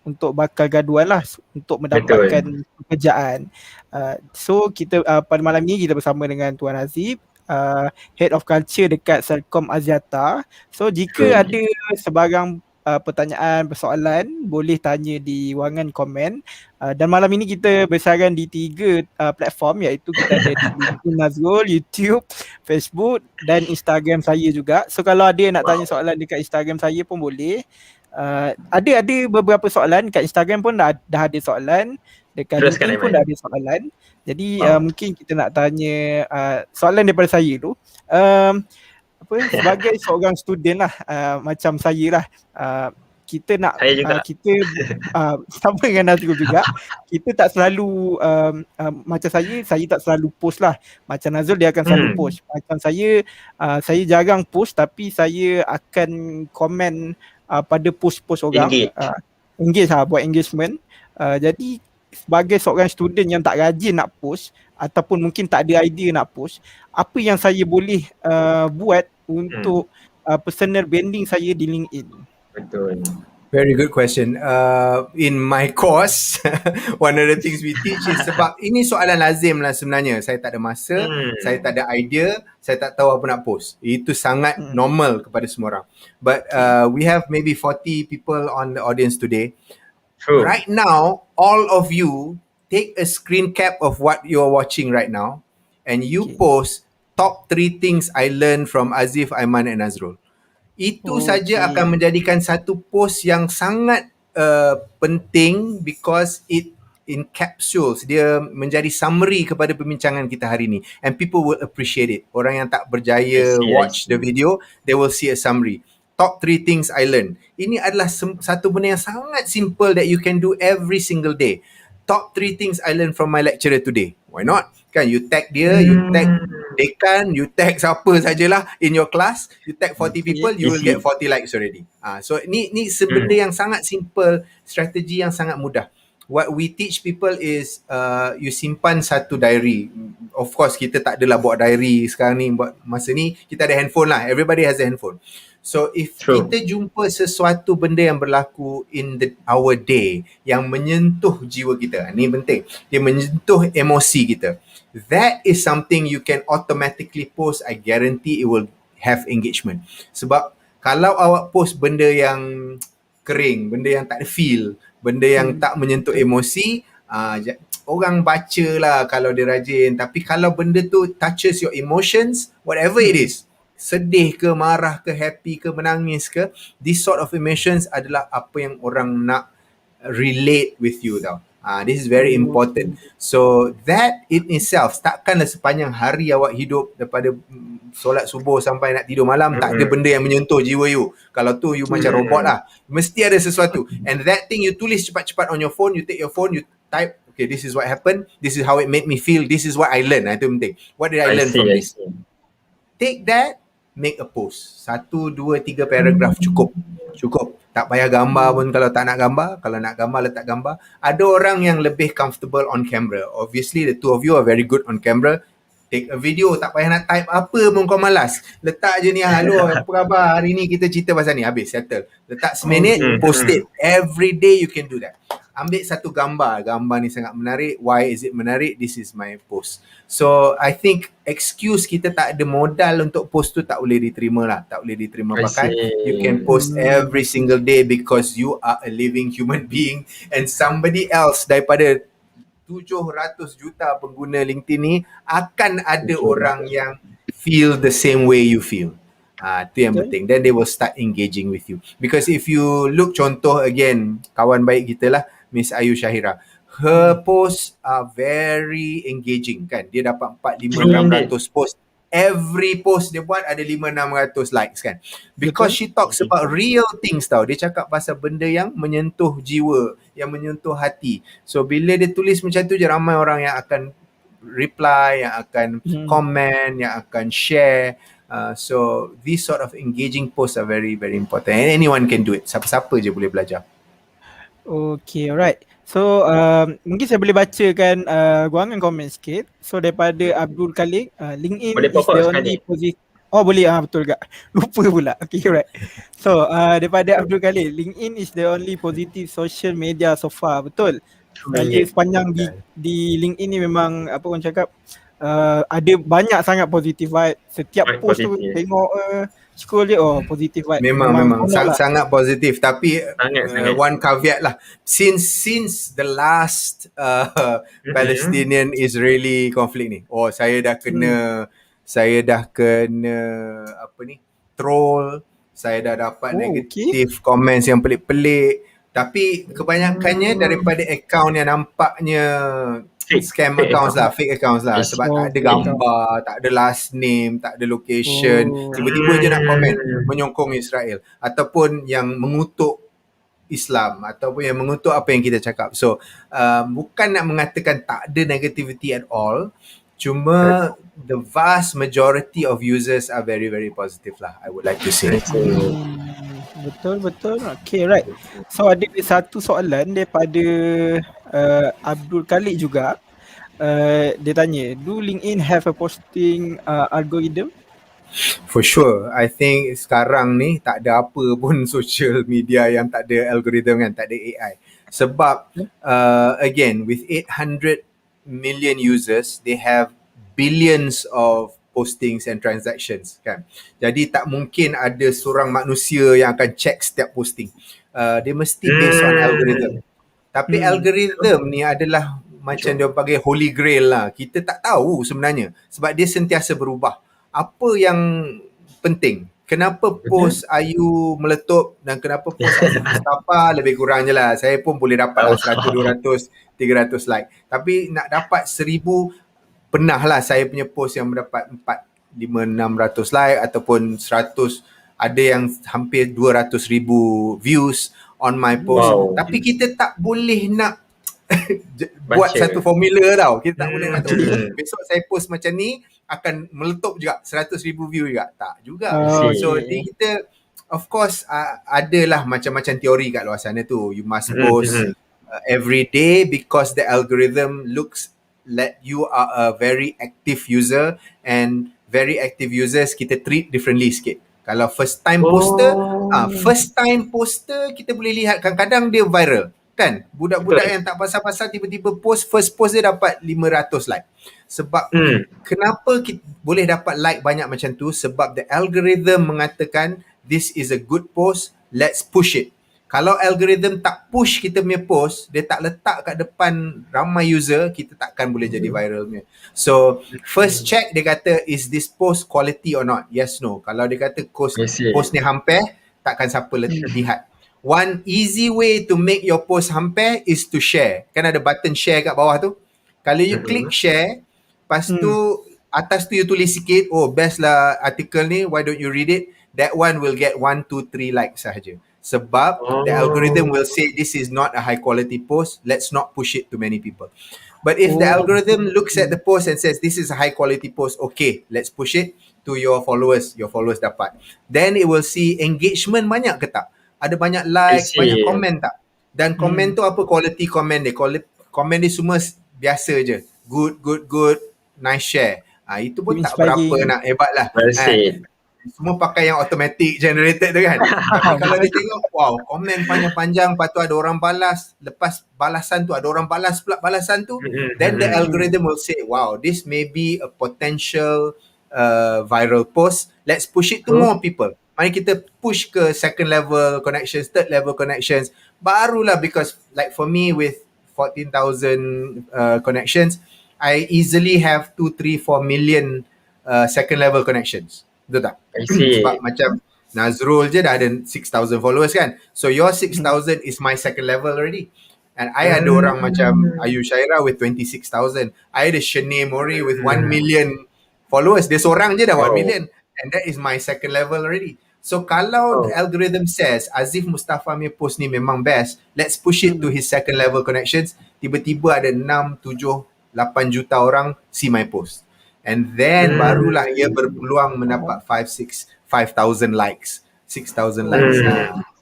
untuk bakal gadual lah untuk mendapatkan pekerjaan. So kita pada malam ni kita bersama dengan Tuan Aziph, Head of Culture dekat Celcom Axiata. So jika ada sebarang pertanyaan, persoalan, boleh tanya di ruangan komen. Dan malam ini kita bersarang di 3 platform, iaitu kita ada di LinkedIn Nazrul, YouTube, Facebook dan Instagram saya juga. So kalau ada yang nak tanya soalan dekat Instagram saya pun boleh. Ada beberapa soalan kat Instagram pun dah ada soalan, dekat LinkedIn pun dah ada soalan. Jadi mungkin kita nak tanya soalan daripada saya tu. Sebagai seorang student lah, macam saya lah, kita nak kita sama dengan Nazrul juga, kita tak selalu macam saya tak selalu post lah. Macam Nazrul dia akan selalu post. Macam saya jarang post, tapi saya akan komen pada post-post orang, engage buat engagement. Jadi sebagai seorang student yang tak rajin nak post, ataupun mungkin tak ada idea nak post, apa yang saya boleh buat untuk personal branding saya di LinkedIn? Betul. Very good question. In my course, one of the things we teach is, sebab ini soalan lazim lah sebenarnya. Saya tak ada masa, saya tak ada idea, saya tak tahu apa nak post. Itu sangat normal kepada semua orang. But we have maybe 40 people on the audience today. True. Right now, all of you take a screen cap of what you're watching right now, and you post top 3 things I learned from Aziph, Aiman and Nazrul. Itu saja akan menjadikan satu post yang sangat penting, because it encapsulates, dia menjadi summary kepada perbincangan kita hari ni, and people will appreciate it. Orang yang tak berjaya watch the video, they will see a summary. Top 3 things I learned. Ini adalah satu benda yang sangat simple that you can do every single day. top 3 things I learned from my lecturer today. Why not? Kan, you tag dia, you tag dekan, you tag siapa sajalah in your class, you tag 40 people, you will get 40 likes already. So ni benda yang sangat simple, strategi yang sangat mudah. What we teach people is you simpan satu diary. Of course kita tak adalah buat diary sekarang ni, buat masa ni kita ada handphone lah, everybody has a handphone. So if kita jumpa sesuatu benda yang berlaku in our day yang menyentuh jiwa kita, ni penting, dia menyentuh emosi kita, that is something you can automatically post. I guarantee it will have engagement. Sebab kalau awak post benda yang kering, benda yang tak ada feel, benda yang tak menyentuh emosi, orang baca lah kalau dia rajin. Tapi kalau benda tu touches your emotions, whatever it is, sedih ke, marah ke, happy ke, menangis ke, this sort of emotions adalah apa yang orang nak relate with you tau. This is very important. So that in itself, takkanlah sepanjang hari awak hidup daripada solat subuh sampai nak tidur malam, tak ada benda yang menyentuh jiwa you. Kalau tu you macam robot lah. Mesti ada sesuatu. And that thing you tulis cepat-cepat on your phone, you take your phone, you type, okay, this is what happened, this is how it made me feel, this is what I learned. Itu penting. What did I learn from this? Take that, make a post. 1, 2, 3 paragraph cukup. Tak payah gambar pun kalau tak nak gambar. Kalau nak gambar, letak gambar. Ada orang yang lebih comfortable on camera. Obviously the two of you are very good on camera. Take a video, tak payah nak type apa pun kau malas. Letak je ni, hello, apa khabar, hari ni kita cerita pasal ni, habis, settle. Letak seminit, post it. Every day you can do that. Ambil satu gambar ni sangat menarik. Why is it menarik? This is my post. So I think excuse kita tak ada modal untuk post tu tak boleh diterima lah. Tak boleh diterima pakai. You can post every single day because you are a living human being, and somebody else daripada 700 juta pengguna LinkedIn ni akan ada orang yang feel the same way you feel. Itu yang penting. Then they will start engaging with you. Because if you look, contoh again, kawan baik kita lah, Miss Ayu Syahira, her posts are very engaging kan. Dia dapat 4, 5, 600 post. Every post dia buat ada 500-600 likes kan. Because she talks about real things tau. Dia cakap pasal benda yang menyentuh jiwa, yang menyentuh hati. So bila dia tulis macam tu je, ramai orang yang akan reply, yang akan comment, yang akan share. So these sort of engaging posts are very, very important. And anyone can do it. Siapa-siapa je boleh belajar. Okay, alright. So mungkin saya boleh bacakan guangan komen sikit. So daripada Abdul Khalid, LinkedIn boleh is the only position. Oh boleh, betul gak? Lupa pula. Okay, right. So daripada Abdul Khalid, LinkedIn is the only positive social media so far. Betul. Saya sepanjang di LinkedIn ni memang apa orang cakap, ada banyak sangat positive vibe. Setiap post tu tengok scroll je, positive vibe. Memang sangat positif. Tapi one caveat lah, since the last Palestinian Israeli conflict ni, saya dah kena apa ni, troll, saya dah dapat negative comments yang pelik-pelik. Tapi kebanyakannya daripada account yang nampaknya scam accounts lah, fake accounts lah. Sebab tak ada gambar, tak ada last name, tak ada location. Tiba-tiba je nak komen menyokong Israel, ataupun yang mengutuk Islam, ataupun yang mengutuk apa yang kita cakap. So bukan nak mengatakan tak ada negativity at all. Cuma the vast majority of users are very, very positive lah, I would like to say. Betul. Okay, right. So ada satu soalan daripada Abdul Khalid juga. Dia tanya, do LinkedIn have a posting algorithm? For sure. I think sekarang ni tak ada apa pun social media yang tak ada algorithm kan, tak ada AI. Sebab again, with 800 million users, they have billions of postings and transactions kan. Jadi tak mungkin ada seorang manusia yang akan check setiap posting. Dia mesti based on algorithm. Tapi algorithm ni adalah macam dia panggil holy grail lah. Kita tak tahu sebenarnya sebab dia sentiasa berubah. Apa yang penting? Kenapa post Ayu meletup dan kenapa post Aziph Mustapha lebih kurang je lah. Saya pun boleh dapat lah 100, 200, 300 like. Tapi nak dapat 1000, pernah lah saya punya post yang mendapat 4, 5, 600 like ataupun 100. Ada yang hampir 200,000 views on my post. Tapi kita tak boleh nak buat Baca. satu formula tau. Kita tak boleh nak tahu, Hmm. besok saya post macam ni akan meletup juga 100,000 view juga. Tak juga. see. So kita of course adalah macam-macam teori kat luar sana tu. You must post every day because the algorithm looks like you are a very active user, and very active users kita treat differently sikit. Kalau first time poster kita boleh lihat kadang-kadang dia viral kan. Budak-budak Betul. yang tak pasal-pasal tiba-tiba first post dia dapat 500 like. Sebab kenapa kita boleh dapat like banyak macam tu? Sebab the algorithm mengatakan this is a good post, let's push it. Kalau algorithm tak push kita punya post, dia tak letak kat depan ramai user, kita takkan boleh jadi viral punya. So first check, dia kata is this post quality or not? Yes, no. Kalau dia kata post ni hampir, takkan siapa lihat. One easy way to make your post hampir is to share. Kan ada button share kat bawah tu. Kalau you click share, lepas tu atas tu you tulis sikit, oh best lah artikel ni, why don't you read it? That one will get 1, 2, 3 likes sahaja. Sebab the algorithm will say this is not a high quality post, let's not push it to many people. But if the algorithm looks at the post and says this is a high quality post, okay, let's push it to your followers dapat. Then it will see engagement banyak ke tak? Ada banyak like, banyak komen tak? Dan komen tu apa quality komen dia? Komen dia semua biasa je. Good, nice share. Itu pun tak berapa nak hebat lah. Semua pakai yang automatic generated tu kan. Tapi kalau dia tengok, wow, komen panjang-panjang, lepas tu ada orang balas, lepas balasan tu ada orang balas pula balasan tu, then the algorithm will say, wow, this may be a potential viral post, let's push it to more people. Mari kita push ke second level connections, third level connections, barulah, because like for me with 14,000 connections, I easily have 2, 3, 4 million second level connections. Betul tak? Sebab macam Nazrul je dah ada 6,000 followers kan. So your 6,000 is my second level already. And I ada orang macam Ayu Syaira with 26,000. I ada Shanae Mori with 1 million followers. Dia seorang je dah 1 million. And that is my second level already. So kalau the algorithm says Aziph Mustapha punya post ni memang best, let's push it to his second level connections. Tiba-tiba ada 6, 7, 8 juta orang see my post. And then barulah ia berpeluang mendapat 5,000 likes, 6,000 likes.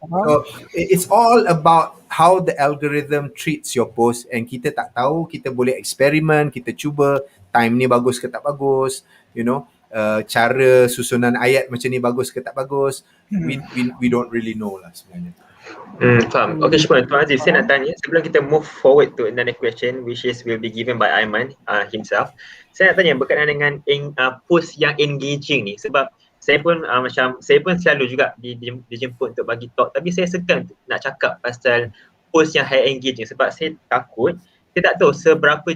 So it's all about how the algorithm treats your post, and kita tak tahu, kita boleh eksperimen, kita cuba time ni bagus ke tak bagus, you know, cara susunan ayat macam ni bagus ke tak bagus. We don't really know lah sebenarnya. Faham. Okay, syukur. Tuan Aziph, saya nak tanya sebelum kita move forward to another question which is will be given by Aiman himself. Saya nak tanya berkaitan dengan post yang engaging ni, sebab saya pun saya pun selalu juga dijemput untuk bagi talk, tapi saya segan nak cakap pasal post yang high engaging sebab saya takut, saya tak tahu seberapa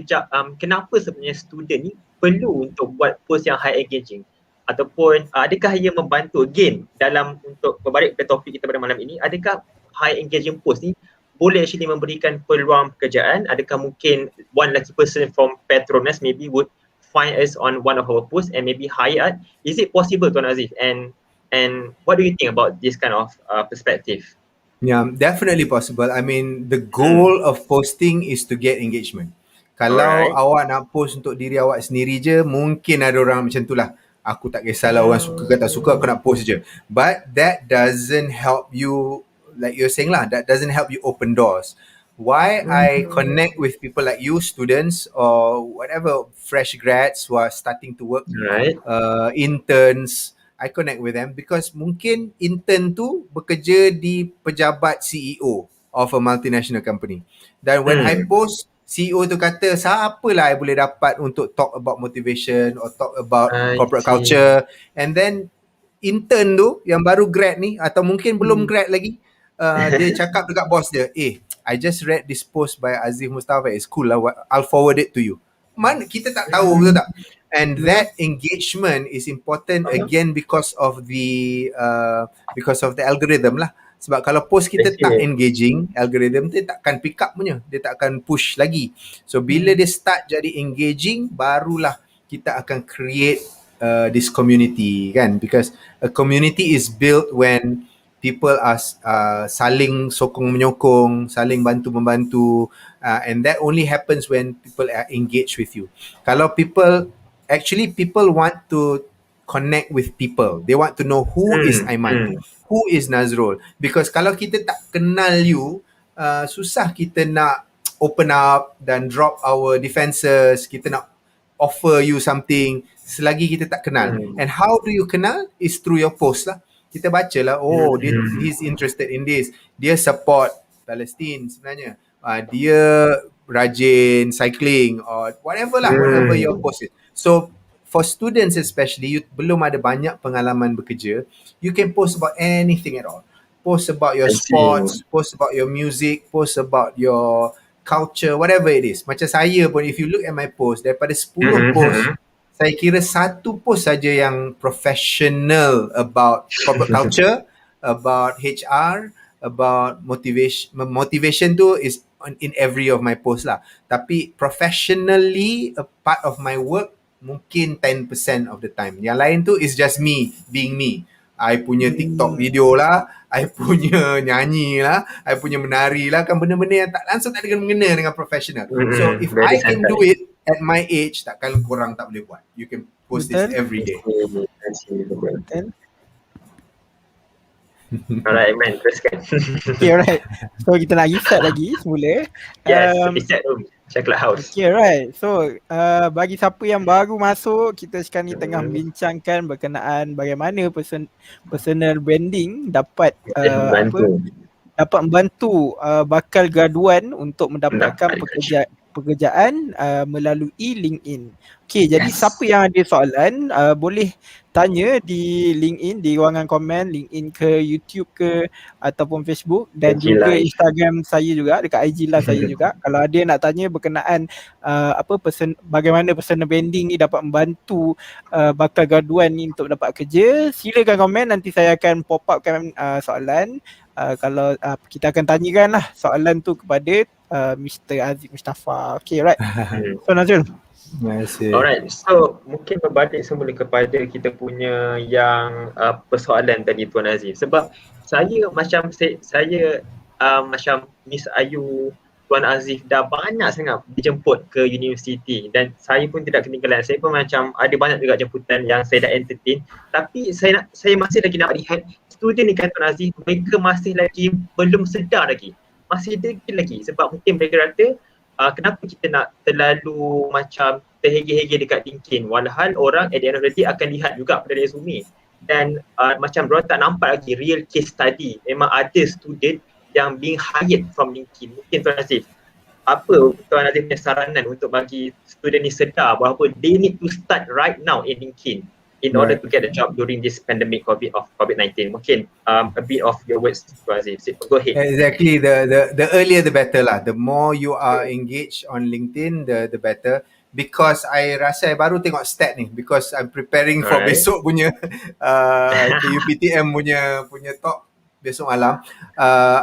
kenapa sebenarnya student ni perlu untuk buat post yang high engaging, ataupun adakah ia membantu again dalam untuk berbalik ke topik kita pada malam ini, adakah high engaging post ni boleh actually memberikan peluang pekerjaan? Adakah mungkin one lucky person from Petronas maybe would find us on one of our posts and maybe hire us? Is it possible, Tuan Aziph? And what do you think about this kind of perspective? Yeah, definitely possible. I mean, the goal of posting is to get engagement. Kalau awak nak post untuk diri awak sendiri je, mungkin ada orang macam tu lah. Aku tak kisahlah orang suka ke tak suka, aku nak post je. But that doesn't help you, like you're saying lah, that doesn't help you open doors. Why I connect with people like you, students or whatever, fresh grads who are starting to work, interns, I connect with them because mungkin intern tu bekerja di pejabat CEO of a multinational company. Dan when I post, CEO tu kata, siapalah I boleh dapat untuk talk about motivation or talk about corporate culture. And then intern tu yang baru grad ni atau mungkin belum grad lagi, dia cakap dekat bos dia, I just read this post by Aziph Mustapha, it's cool lah, I'll forward it to you. Mana kita tak tahu, betul tak? And that engagement is important again because of the algorithm lah. Sebab kalau post kita tak engaging, algorithm dia takkan pick up punya, dia takkan push lagi. So bila dia start jadi engaging, barulah kita akan create this community kan, because a community is built when people are saling sokong menyokong, saling bantu membantu, and that only happens when people are engaged with you. Kalau people want to connect with people. They want to know who is Aiman, who is Nazrul. Because kalau kita tak kenal you, susah kita nak open up dan drop our defenses. Kita nak offer you something selagi kita tak kenal. And how do you kenal? Is through your post lah. Kita baca lah, oh he's interested in this. Dia support Palestine sebenarnya. Dia rajin cycling or whatever lah, whatever your post is. So for students especially, you belum ada banyak pengalaman bekerja, you can post about anything at all. Post about your sports, post about your music, post about your culture, whatever it is. Macam saya pun, if you look at my post, daripada 10 post, saya kira 1 post saja yang professional about corporate culture, about HR, about motivation. Motivation tu is in every of my post lah. Tapi professionally, a part of my work, mungkin 10% of the time. Yang lain tu is just me being me. I punya TikTok video lah, I punya nyanyi lah, I punya menari lah, kan benda-benda yang tak langsung tak ada mengena dengan professional. So if I can do it at my age, takkan korang tak boleh buat. You can post this every day. Alright, man, teruskan. Okay, alright. So kita nak restart lagi semula. Yes, restart room. Check house. Okay, right. So, bagi siapa yang baru masuk, kita sekarang ni tengah membincangkan berkenaan bagaimana personal branding dapat dapat membantu bakal graduan untuk mendapatkan pekerjaan melalui LinkedIn. Okay, jadi siapa yang ada soalan boleh tanya di LinkedIn, di ruangan komen LinkedIn ke YouTube ke ataupun Facebook dan IG juga live. Instagram saya juga, dekat IG live saya juga. Kalau ada nak tanya berkenaan bagaimana personal branding ni dapat membantu bakal graduan ni untuk dapat kerja, silakan komen, nanti saya akan pop upkan soalan. Kalau kita akan tanyakan lah soalan tu kepada Mr Aziph Mustapha. Okay, right. So Nazrul. Alright, so mungkin berbalik semula kepada kita punya yang persoalan tadi Tuan Azif. Sebab saya macam macam Miss Ayu, Tuan Azif dah banyak sangat dijemput ke universiti dan saya pun tidak ketinggalan. Saya pun macam ada banyak juga jemputan yang saya dah entertain. Tapi saya masih lagi nak lihat student ni kan Tuan Azif, mereka masih lagi belum sedar lagi. Masih degil lagi sebab mungkin mereka kata kenapa kita nak terlalu macam terhege-hege dekat LinkedIn, walhal orang at the end of the day akan lihat juga pada resume dan macam mereka tak nampak lagi real case study. Memang ada student yang being hired from LinkedIn. Mungkin Tuan Azif, apa Tuan Azif punya saranan untuk bagi student ni sedar bahawa they need to start right now in LinkedIn in order to get a job during this pandemic COVID-19. Mungkin a bit of your words, Tuan Azif. Go ahead. Exactly. The earlier the better lah. The more you are engaged on LinkedIn, the better. Because I rasa I baru tengok stat ni, because I'm preparing for besok punya UPTM punya talk besok malam.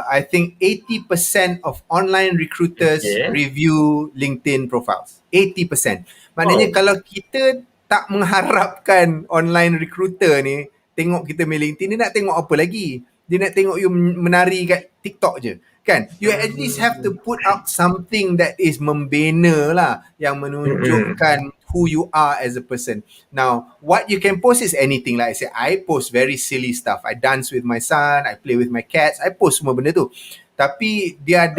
I think 80% of online recruiters review LinkedIn profiles. 80%. Maknanya kalau kita tak mengharapkan online recruiter ni tengok kita main LinkedIn, dia nak tengok apa lagi? Dia nak tengok you menari kat TikTok je. Kan? You at least have to put out something that is membina lah, yang menunjukkan who you are as a person. Now, what you can post is anything. Like I say, I post very silly stuff. I dance with my son, I play with my cats, I post semua benda tu. Tapi dia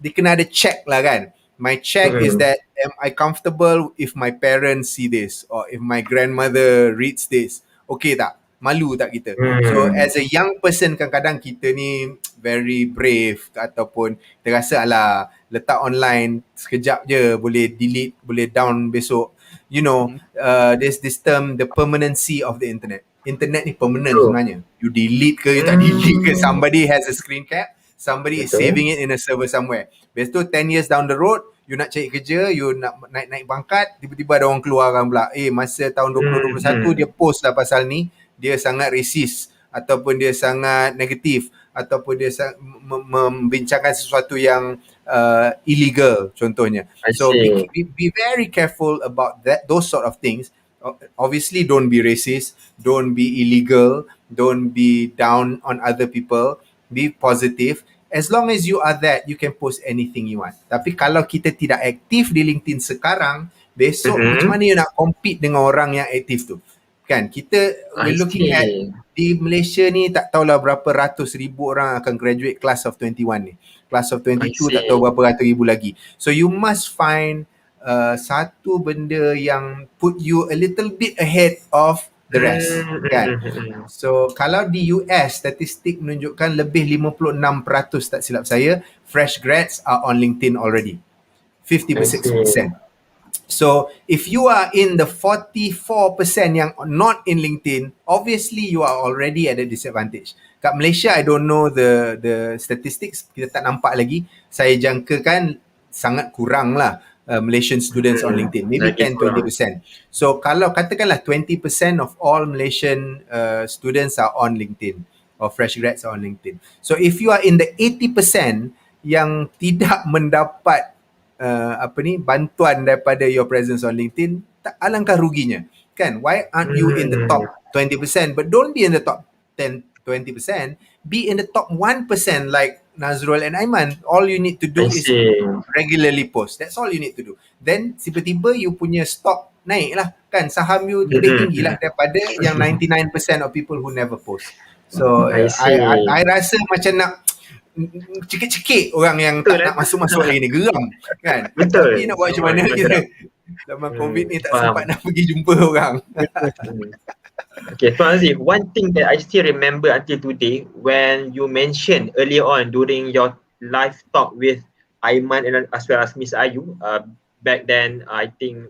kena ada check lah kan. My check is that, am I comfortable if my parents see this? Or if my grandmother reads this? Okay tak? Malu tak kita? So as a young person, kadang-kadang kita ni very brave ataupun kita rasa alah letak online sekejap je boleh delete, boleh down besok. You know, there's this term, the permanency of the internet. Internet ni permanent sebenarnya. You delete ke, you tak delete ke, somebody has a screen cap, somebody is saving it in a server somewhere. Lepas tu 10 years down the road, you nak cari kerja, you nak naik pangkat, tiba-tiba ada orang keluar kan pula, masa tahun 2021 dia post lah pasal ni, dia sangat racist ataupun dia sangat negatif ataupun dia membincangkan sesuatu yang illegal contohnya. So be very careful about those sort of things. obviously don't be racist, don't be illegal, don't be down on other people, be positive. As long as you are that, you can post anything you want. Tapi kalau kita tidak aktif di LinkedIn sekarang, besok macam mana you nak compete dengan orang yang aktif tu? Kan kita we're looking at di Malaysia ni tak tahulah berapa ratus ribu orang akan graduate class of 21 ni. Class of 22 tak tahu berapa ratus ribu lagi. So you must find satu benda yang put you a little bit ahead of the rest, kan? So kalau di US statistik menunjukkan lebih 56% tak silap saya fresh grads are on LinkedIn already. 56%. So if you are in the 44% yang not in LinkedIn, obviously you are already at a disadvantage. Kat Malaysia, I don't know the statistics, kita tak nampak lagi. Saya jangkakan sangat kurang lah Malaysian students on LinkedIn, maybe 10-20%. So kalau katakanlah 20% of all Malaysian students are on LinkedIn or fresh grads are on LinkedIn. So if you are in the 80% yang tidak mendapat bantuan daripada your presence on LinkedIn, tak alangkah ruginya, kan? Why aren't you in the top 20%? But don't be in the top 10-20%, be in the top 1% like Nazrul and Aiman. All you need to do is regularly post. That's all you need to do. Then tiba-tiba you punya stock naik lah, kan? Saham you lebih tinggi lah daripada yang 99% of people who never post. So I rasa macam nak cekik-cekik orang yang tak nak masuk-masuk lagi ni, geram kan. Tapi nak buat macam mana kita zaman COVID ni tak sempat nak pergi jumpa orang. Okay, Tuan Aziph, one thing that I still remember until today when you mentioned earlier on during your live talk with Aiman and as well as Miss Ayu, back then I think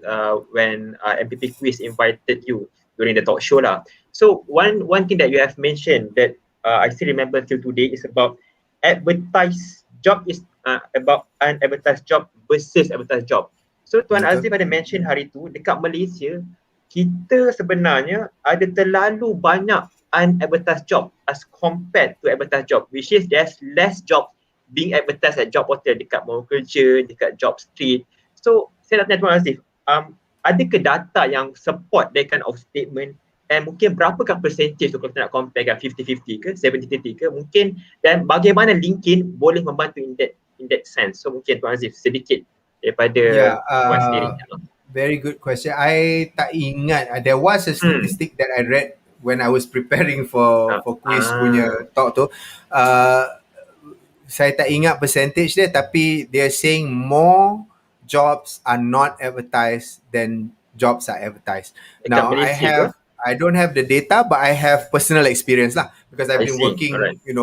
when MPP Quiz invited you during the talk show lah. So one thing that you have mentioned that I still remember till today is about advertised job is about unadvertised job versus advertised job. So Tuan Aziph ada mention hari tu dekat Malaysia kita sebenarnya ada terlalu banyak unadvertised job as compared to advertised job, which is there's less job being advertised at job portal dekat Mau Kerja, dekat Job Street. So saya nak tanya Tuan Aziph, adakah data yang support that kind of statement? And mungkin berapakah percentage tu kalau kita nak compare kan 50-50 ke 70-30 ke mungkin, dan bagaimana LinkedIn boleh membantu in that sense? So mungkin Tuan Aziph sedikit daripada Tuan sendiri. Very good question. I tak ingat. There was a statistic that I read when I was preparing for quiz punya talk tu. Saya tak ingat percentage dia, tapi they're saying more jobs are not advertised than jobs are advertised. Now I don't have the data, but I have personal experience lah, because I've been working,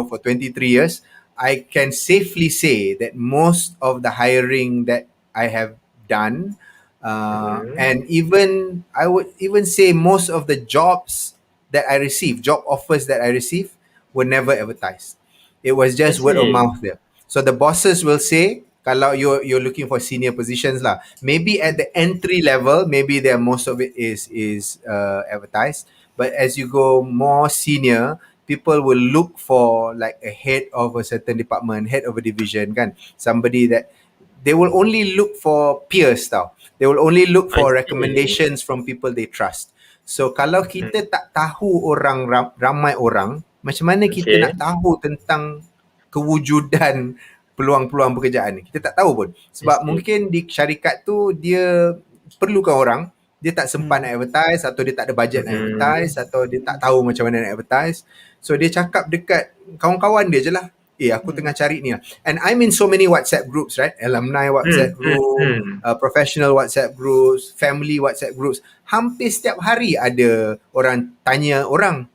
for 23 years. I can safely say that most of the hiring that I have done, and even I would even say most of the jobs that I receive, job offers that I receive, were never advertised. It was just word of mouth there. So the bosses will say, kalau you're looking for senior positions lah, maybe at the entry level, maybe there most of it is advertised. But as you go more senior, people will look for like a head of a certain department, head of a division, kan? Somebody that they will only look for peers tau. They will only look for recommendations from people they trust. So kalau kita tak tahu orang ramai orang, macam mana kita nak tahu tentang kewujudan peluang-peluang pekerjaan ni? Kita tak tahu pun. Sebab mungkin di syarikat tu dia perlukan orang, dia tak sempat nak advertise, atau dia tak ada budget nak advertise, atau dia tak tahu macam mana nak advertise. So dia cakap dekat kawan-kawan dia je lah, aku tengah cari ni lah. And I'm in so many WhatsApp groups, right? Alumni WhatsApp group, professional WhatsApp groups, family WhatsApp groups. Hampir setiap hari ada orang tanya orang,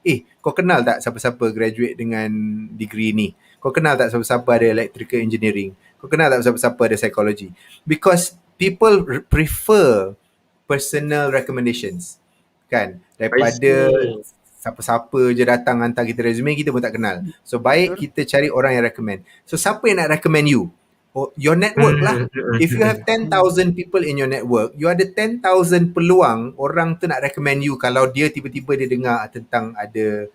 kau kenal tak siapa-siapa graduate dengan degree ni? Kau kenal tak siapa-siapa ada electrical engineering? Kau kenal tak siapa-siapa ada psychology? Because people prefer personal recommendations, kan? Daripada siapa-siapa je datang hantar kita resume, kita pun tak kenal. So baik kita cari orang yang recommend. So siapa yang nak recommend you? Your network lah. If you have 10,000 people in your network, you ada 10,000 peluang orang tu nak recommend you kalau dia tiba-tiba dia dengar tentang ada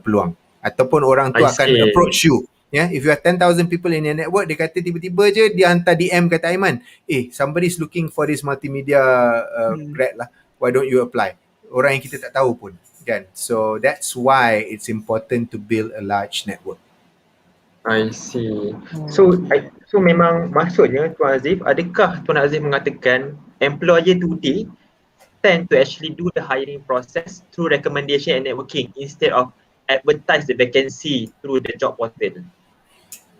peluang. Ataupun orang tu akan approach you. If you have 10,000 people in your network, dia kata tiba-tiba je dia hantar DM kata Aiman, somebody's looking for this multimedia grad lah. Why don't you apply? orang yang kita tak tahu pun, kan? So that's why it's important to build a large network. I see. So memang maksudnya Tuan Azif, adakah Tuan Azif mengatakan employer today tend to actually do the hiring process through recommendation and networking instead of advertise the vacancy through the job portal?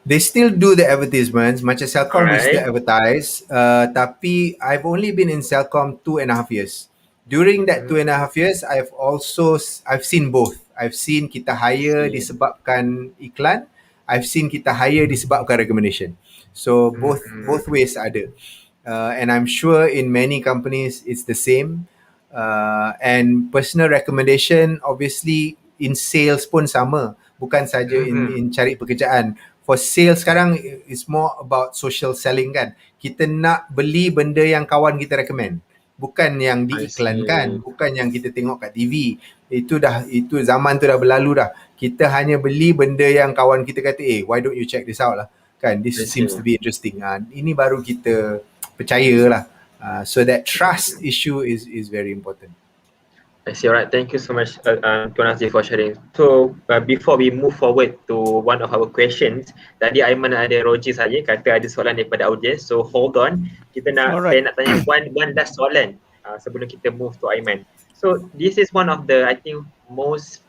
They still do the advertisements, macam Celcom we still Alright. advertise, tapi I've only been in Celcom 2.5 years. During that 2.5 years, I've seen both. I've seen kita hire disebabkan iklan, I've seen kita hire disebabkan recommendation. So both ways ada. And I'm sure in many companies it's the same. And personal recommendation obviously in sales pun sama, bukan saja in cari pekerjaan. For sales sekarang it's more about social selling, kan. Kita nak beli benda yang kawan kita recommend, bukan yang diiklankan, bukan yang kita tengok kat TV. Itu zaman tu dah berlalu dah. Kita hanya beli benda yang kawan kita kata, why don't you check this out lah, kan, this seems to be interesting. Ini baru kita percayalah. So that trust issue is very important. I see. Alright, thank you so much Tuan Azif for sharing. So before we move forward to one of our questions, tadi Aiman ada Roger saja kata ada soalan daripada audience. So hold on, saya nak tanya one last soalan sebelum kita move to Aiman. So this is one of the, I think, most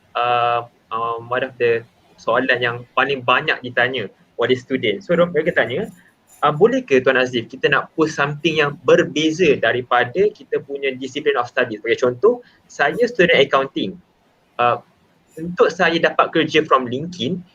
one of the soalan yang paling banyak ditanya oleh student. So mereka tanya, boleh ke Tuan Azif kita nak post something yang berbeza daripada kita punya discipline of study? Sebagai contoh, saya student accounting. Untuk saya dapat kerja from LinkedIn,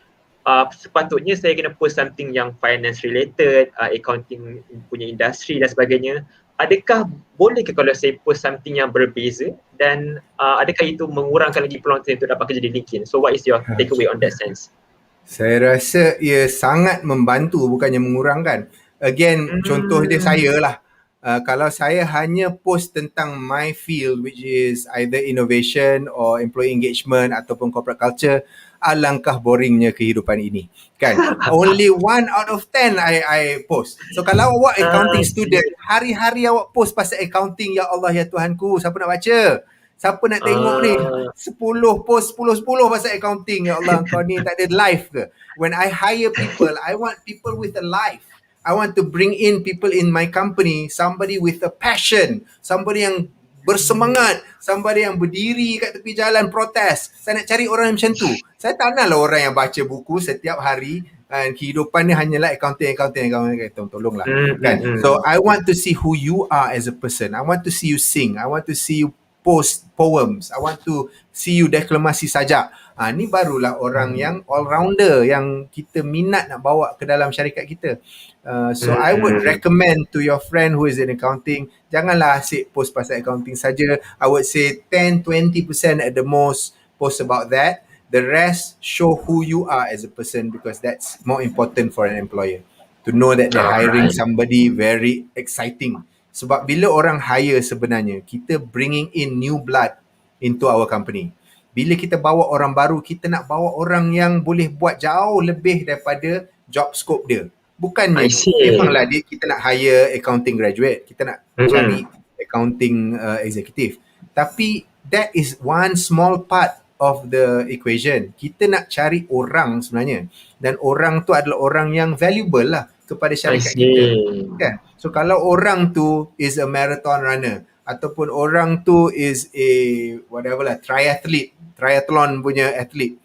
sepatutnya saya kena post something yang finance related, accounting punya industri dan sebagainya. Adakah boleh ke kalau saya post something yang berbeza, dan adakah itu mengurangkan lagi peluang saya untuk dapat kerja di LinkedIn? So what is your takeaway on that sense? Saya rasa ia sangat membantu, bukannya mengurangkan. Again, contoh dia saya lah. Kalau saya hanya post tentang my field, which is either innovation or employee engagement ataupun corporate culture, alangkah boringnya kehidupan ini, kan. Only 1 out of 10 I post. So kalau awak accounting student, hari-hari awak post pasal accounting, ya Allah ya Tuhanku, siapa nak baca? Siapa nak tengok ni? 10 post, 10 pasal accounting. Ya Allah, kau ni tak ada life ke? When I hire people, I want people with a life. I want to bring in people in my company, somebody with a passion, somebody yang bersemangat, somebody yang berdiri kat tepi jalan protes. Saya nak cari orang macam tu. Saya tak naklah orang yang baca buku setiap hari dan kehidupan ni hanyalah accounting. Tolonglah, kan? So I want to see who you are as a person. I want to see you sing. I want to see you post poems. I want to see you deklamasi sajak. Ni barulah orang yang all-rounder yang kita minat nak bawa ke dalam syarikat kita. So I would recommend to your friend who is in accounting, janganlah asyik post pasal accounting saja. I would say 10-20% at the most post about that. The rest show who you are as a person, because that's more important for an employer, to know that they're hiring somebody very exciting. Sebab bila orang hire, sebenarnya kita bringing in new blood into our company. Bila kita bawa orang baru, kita nak bawa orang yang boleh buat jauh lebih daripada job scope dia. Bukannya memanglah kita nak hire accounting graduate, kita nak cari accounting executive. Tapi that is one small part of the equation. Kita nak cari orang sebenarnya, dan orang tu adalah orang yang valuable lah kepada syarikat kita, kan. So kalau orang tu is a marathon runner, ataupun orang tu is a whatever lah, triathlon punya athlete,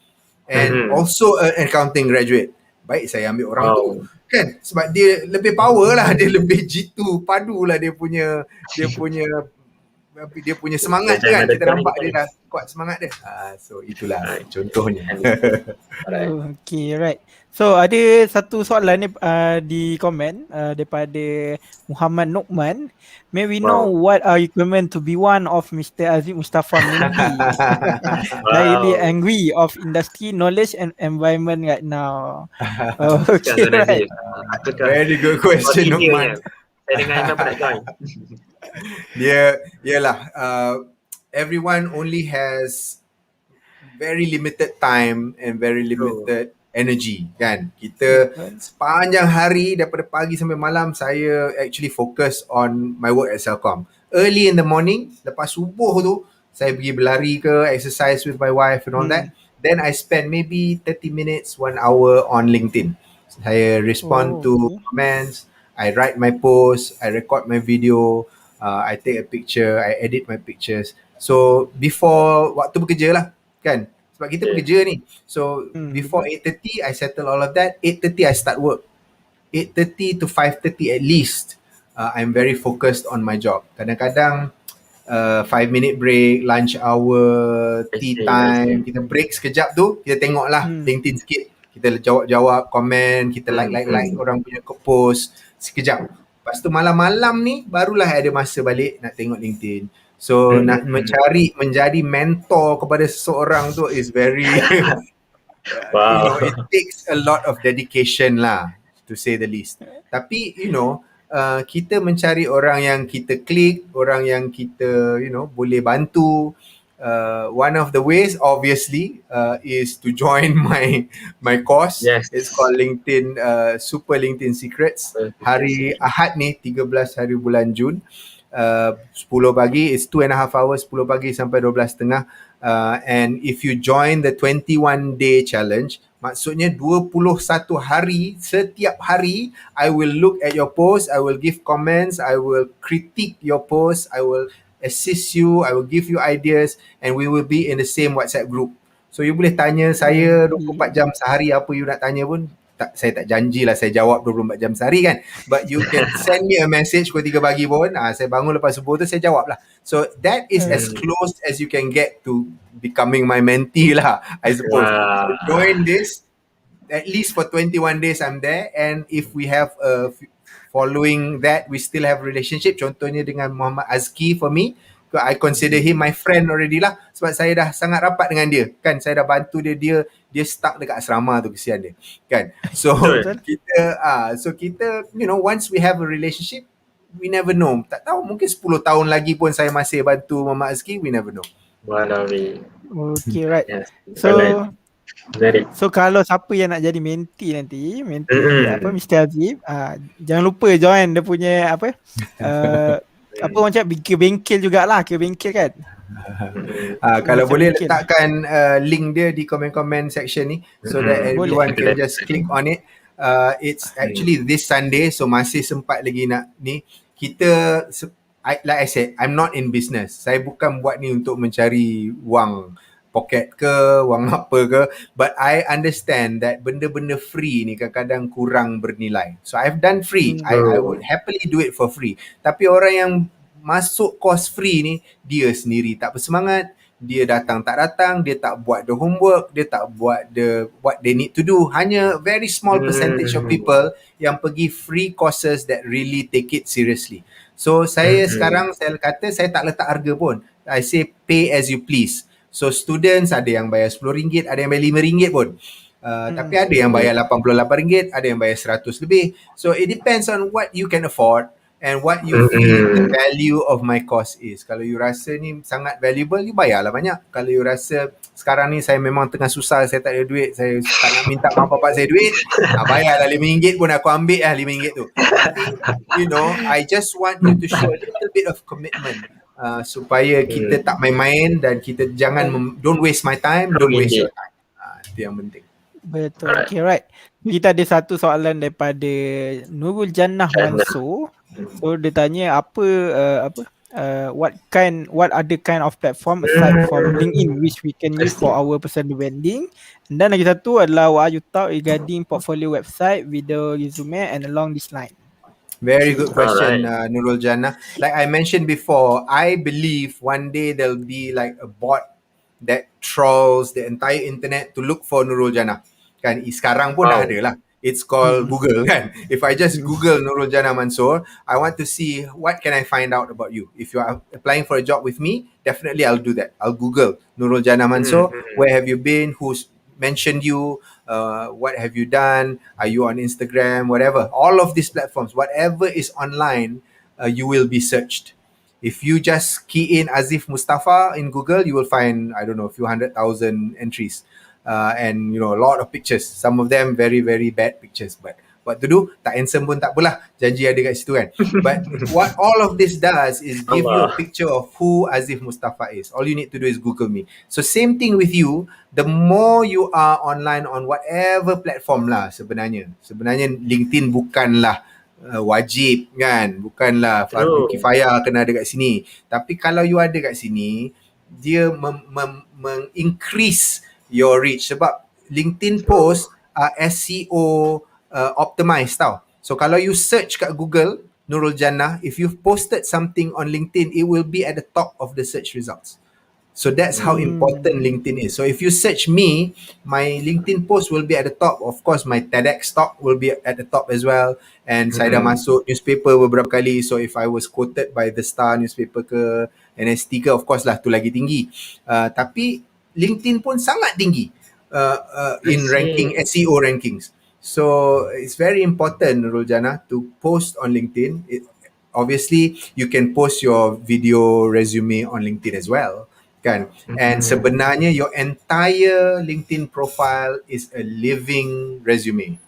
and also an accounting graduate, baik saya ambil orang tu, kan, sebab dia lebih power lah, dia lebih jitu padu lah, dia punya semangat, kan. Kita nampak dia dah kuat semangat dia. So itulah contohnya. Okay, right. So ada satu soalan ni di komen daripada Muhammad Nukman. May we know what are requirement to be one of Mr Aziph Mustapha mentees? Highly angry of industry knowledge and environment right now. Okay, right. Very good question, Nukman. Saya dengar Aiman pun nak join. Yalah, everyone only has very limited time and very limited energy, kan. Kita sepanjang hari daripada pagi sampai malam, saya actually focus on my work at Celcom. Early in the morning, lepas subuh tu, Saya pergi berlari ke, exercise with my wife and all that. Then I spend maybe 30 minutes, 1 hour on LinkedIn. Saya respond to comments, I write my post, I record my video, I take a picture, I edit my pictures. So before waktu bekerja lah kan, sebab kita bekerja ni. So before 8:30 I settle all of that. 8:30 I start work. 8:30 to 5:30 at least. I'm very focused on my job. Kadang-kadang 5-minute break, lunch hour, tea time, kita break sekejap tu, kita tengok lah LinkedIn sikit. Kita jawab-jawab komen, kita like orang punya post sekejap. Lepas tu malam-malam ni barulah ada masa balik nak tengok LinkedIn. So nak mencari menjadi mentor kepada seseorang tu is very you know, it takes a lot of dedication lah, to say the least. Tapi you know, kita mencari orang yang kita klik, orang yang kita boleh bantu. One of the ways obviously is to join my course. It's called LinkedIn Super LinkedIn Secrets. Hari Ahad ni 13 hari bulan Jun, 10 pagi, it's 2.5 hours, 10 pagi sampai 12.30. And if you join the 21 day challenge, maksudnya 21 hari, setiap hari I will look at your post, I will give comments, I will critique your post, I will assist you, I will give you ideas, and we will be in the same WhatsApp group. So you boleh tanya saya 24 jam sehari, apa you nak tanya pun. Saya tak janjilah saya jawab 24 jam sehari kan, but you can send me a message pukul 3 pagi pun, saya bangun lepas subuh tu saya jawab lah. So that is as close as you can get to becoming my mentee lah, I suppose. So join this, at least for 21 days I'm there, and if we have following that we still have relationship, contohnya dengan Muhammad Azki, for me I consider him my friend already lah, sebab saya dah sangat rapat dengan dia kan, saya dah bantu dia stuck dekat asrama tu, kesian dia kan. So kita once we have a relationship, we never know, tak tahu mungkin 10 tahun lagi pun saya masih bantu Muhammad Azki, we never know. Okay, right. So kalau siapa yang nak jadi mentee nanti, Mr Aziph, jangan lupa join dia punya apa orang cakap, ke bengkel jugalah, ke bengkel kan. Kalau boleh letakkan link dia di komen-komen section ni, so that everyone can just click on it. It's actually this Sunday, so masih sempat lagi nak ni. Kita like I said, I'm not in business. Saya bukan buat ni untuk mencari wang pocket ke, wang apa ke, but I understand that benda-benda free ni kadang-kadang kurang bernilai. So I've done free. I would happily do it for free. Tapi orang yang masuk course free ni, dia sendiri tak bersemangat, dia datang tak datang, dia tak buat the homework, dia tak buat what they need to do. Hanya very small percentage of people yang pergi free courses that really take it seriously. So saya sekarang, saya kata saya tak letak harga pun. I say pay as you please. So students ada yang bayar RM10, ada yang bayar RM5 pun. Tapi ada yang bayar RM88, ada yang bayar RM100 lebih. So it depends on what you can afford and what you feel the value of my course is. Kalau you rasa ni sangat valuable, you bayarlah banyak. Kalau you rasa sekarang ni saya memang tengah susah, saya tak ada duit, saya tak nak minta mak bapak saya duit, bayarlah RM5 pun aku ambil lah RM5 tu. Tapi, I just want you to show a little bit of commitment. Supaya kita tak main-main dan kita jangan don't waste my time, don't waste your time. Itu yang penting. Betul. Okay, right. Kita ada satu soalan daripada Nurul Jannah Mansur. So dia tanya what other kind of platform aside from LinkedIn which we can use for our personal branding. Dan lagi satu adalah what are you thought regarding portfolio website, video, resume and along this line. Very good question, Nurul Jannah. Like I mentioned before, I believe one day there'll be like a bot that trolls the entire internet to look for Nurul Jannah. Kan, sekarang pun dah ada lah. It's called Google kan. If I just Google Nurul Jannah Mansur, I want to see what can I find out about you. If you are applying for a job with me, definitely I'll do that. I'll Google Nurul Jannah Mansur. Where have you been? Who's mentioned you? What have you done? Are you on Instagram? Whatever. All of these platforms, whatever is online, you will be searched. If you just key in Aziph Mustapha in Google, you will find, I don't know, a few 100,000 entries. And a lot of pictures. Some of them very, very bad pictures. But what to do. Tak handsome pun tak apalah, janji ada kat situ kan. But what all of this does is give you a picture of who Aziph Mustapha is. All you need to do is Google me. So same thing with you. The more you are online on whatever platform lah sebenarnya LinkedIn bukanlah wajib kan, bukanlah fardu kifayah kena ada kat sini. Tapi kalau you ada kat sini, dia increase your reach sebab LinkedIn post SEO optimized tau. So kalau you search kat Google Nurul Jannah, if you've posted something on LinkedIn, it will be at the top of the search results. So that's how important LinkedIn is. So if you search me, my LinkedIn post will be at the top. Of course, my TEDx talk will be at the top as well. And saya dah masuk newspaper beberapa kali. So if I was quoted by The Star newspaper ke, NST ke, of course lah tu lagi tinggi. Tapi LinkedIn pun sangat tinggi in ranking, SEO rankings. So it's very important, Nurul Jannah, to post on LinkedIn. Obviously, you can post your video resume on LinkedIn as well. Kan? And sebenarnya your entire LinkedIn profile is a living resume.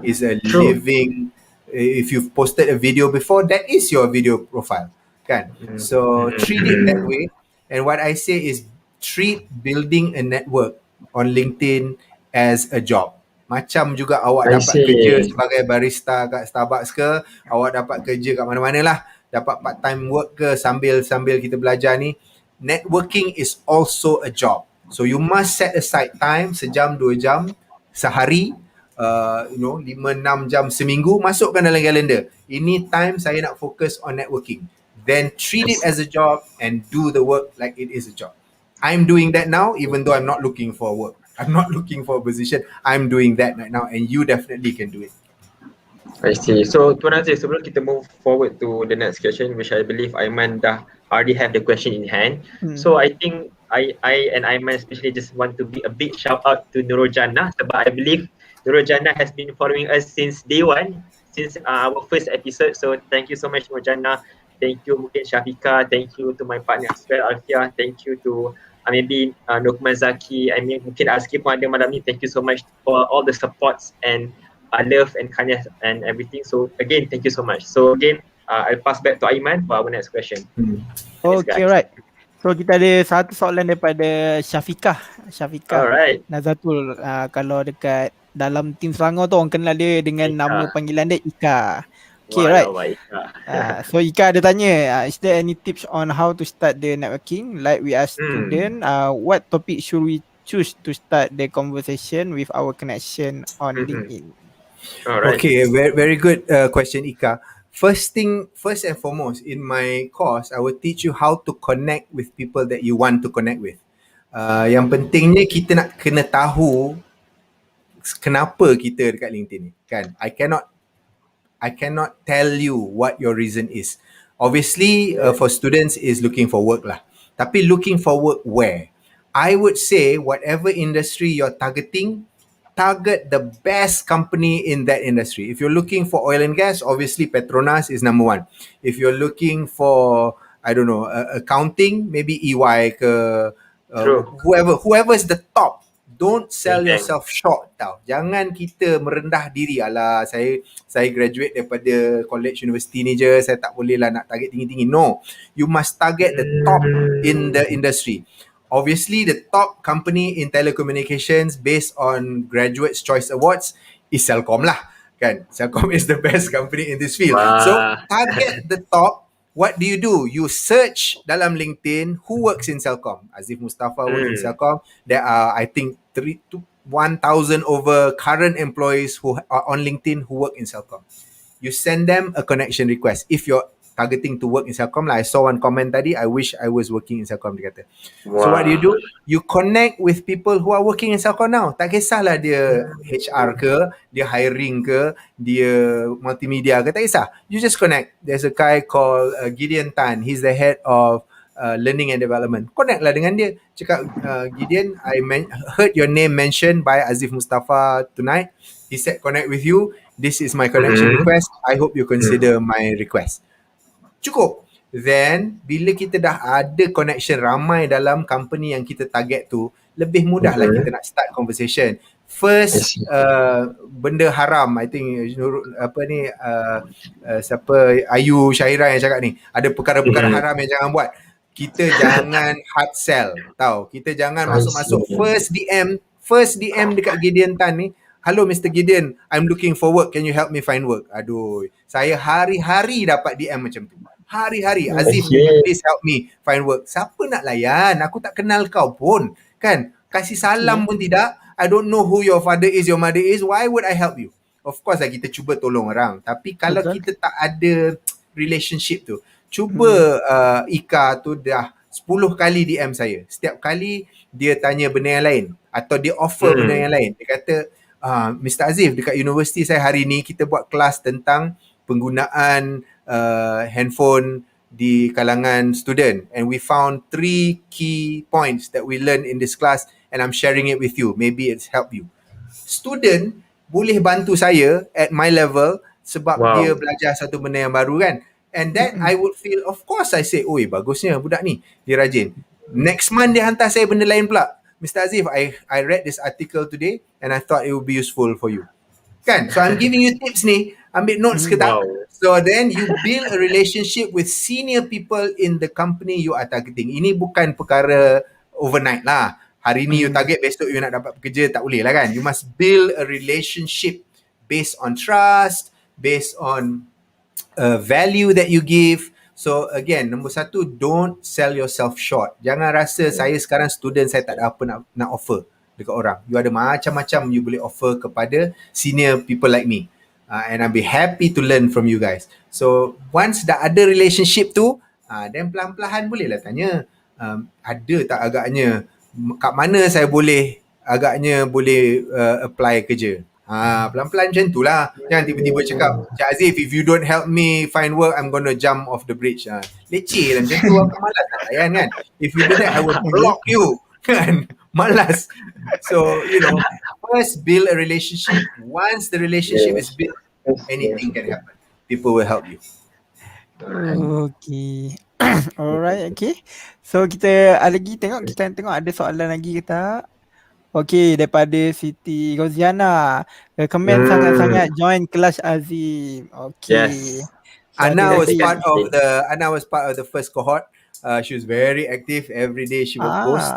Is a living, if you've posted a video before, that is your video profile. Kan? So treat it that way. And what I say is treat building a network on LinkedIn as a job. Macam juga awak dapat kerja sebagai barista kat Starbucks ke, awak dapat kerja kat mana-mana lah, dapat part time work ke sambil kita belajar ni. Networking is also a job. So you must set aside time, sejam, 2 jam sehari, 5-6 jam seminggu, masukkan dalam kalender. Ini time saya nak fokus on networking. Then treat it as a job and do the work like it is a job. I'm doing that now, even though I'm not looking for work. I'm not looking for a position. I'm doing that right now, and you definitely can do it. I see. So Tuan Azif, sebelum kita move forward to the next question, which I believe Aiman dah already have the question in hand. So I think I and Aiman especially just want to be a big shout out to Nurul Jannah sebab I believe Nurul Jannah has been following us since day one, since our first episode. So thank you so much Nurul Jannah. Thank you mungkin Syafiqah. Thank you to my partner as well Alfia. Thank you to maybe Nukman Zaki. I mean mungkin Azki pun ada malam ni. Thank you so much for all the supports and love and kindness and everything. So again, thank you so much. So again, I'll pass back to Aiman for our next question. Okay, right. So kita ada satu soalan daripada Syafiqah. Alright. Nazrul, kalau dekat dalam tim Selangor tu orang kenal dia dengan nama panggilan dia Ika. Okay, right. So Ika ada tanya, is there any tips on how to start the networking? Like we ask student, what topic should we choose to start the conversation with our connection on LinkedIn? Alright. Okay, very, very good question, Ika. First and foremost, in my course, I will teach you how to connect with people that you want to connect with. Yang pentingnya kita nak kena tahu kenapa kita dekat LinkedIn ni, kan? I cannot tell you what your reason is. Obviously, for students is looking for work lah. Tapi looking for work where? I would say whatever industry you're targeting, target the best company in that industry. If you're looking for oil and gas, obviously Petronas is number one. If you're looking for, I don't know, accounting, maybe EY ke, whoever is the top. Don't sell yourself short tau. Jangan kita merendah diri. Alah, saya graduate daripada college university ni je, saya tak boleh lah nak target tinggi-tinggi. No, you must target the top in the industry. Obviously, the top company in telecommunications based on Graduates' Choice Awards is Celcom lah. Kan? Celcom is the best company in this field. So, target the top. What do? You search dalam LinkedIn who works in Celcom. Aziph Mustapha works in Celcom. There are, I think, 1,000 over current employees who are on LinkedIn who work in Celcom. You send them a connection request. If you're targeting to work in Celcom lah. I saw one comment tadi, I wish I was working in Celcom, dia kata. So what do? You connect with people who are working in Celcom now. Tak kisahlah dia HR ke, dia hiring ke, dia multimedia ke, tak kisah. You just connect. There's a guy called Gideon Tan. He's the head of learning and development. Connect lah dengan dia. Cakap, Gideon, I heard your name mentioned by Aziph Mustapha tonight. He said connect with you. This is my connection request. I hope you consider my request. Cukup. Then, bila kita dah ada connection ramai dalam company yang kita target tu, lebih mudah lah kita nak start conversation. First benda haram, I think siapa Ayu Syairah yang cakap ni, ada perkara-perkara haram yang jangan buat. Kita jangan hard sell, tahu. Kita jangan masuk-masuk first DM dekat Gideon Tan ni. Hello Mr. Gideon, I'm looking for work. Can you help me find work? Aduh, saya hari-hari dapat DM macam tu. Hari-hari. Azif, please help me find work. Siapa nak layan? Aku tak kenal kau pun. Kan? Kasih salam pun tidak. I don't know who your father is, your mother is. Why would I help you? Of course lah kita cuba tolong orang. Tapi kalau kita tak ada relationship tu, cuba Ika tu dah 10 kali DM saya. Setiap kali dia tanya benda yang lain atau dia offer benda yang lain. Dia kata, Mr. Aziph, dekat universiti saya hari ni kita buat kelas tentang penggunaan handphone di kalangan student, and we found 3 key points that we learn in this class and I'm sharing it with you. Maybe it's help you. Student boleh bantu saya at my level sebab dia belajar satu benda yang baru kan. And then I would feel, of course I say, oi bagusnya budak ni, dia rajin. Next month dia hantar saya benda lain pula. Mr. Aziph, I read this article today and I thought it would be useful for you. Kan? So I'm giving you tips ni. Ambil notes ke tak? So then you build a relationship with senior people in the company you are targeting. Ini bukan perkara overnight lah. Hari ni you target, besok you nak dapat pekerja, tak boleh lah kan. You must build a relationship based on trust, based on value that you give. So again, nombor 1, don't sell yourself short. Jangan rasa saya sekarang student, saya tak ada apa nak offer dekat orang. You ada macam-macam you boleh offer kepada senior people like me. And I'll be happy to learn from you guys. So once dah ada relationship tu, then pelan-pelan bolehlah tanya, ada tak agaknya kat mana saya boleh apply kerja. Pelan-pelan macam tu lah. Jangan tiba-tiba cakap, Cik Aziph, if you don't help me find work, I'm gonna jump off the bridge. Leceh lah macam tu. Aku malas nak layan kan. If you do that, I will block you. Kan? Malas. So, first build a relationship. Once the relationship is built, anything can happen. People will help you. Okay. Alright, okay. So kita lagi kita tengok ada soalan lagi ke tak? Okay, daripada Siti Goziana. Recommend sangat-sangat join kelas Azim. Okay. Yes. Anna was part of the first cohort. She was very active. Every day she would post.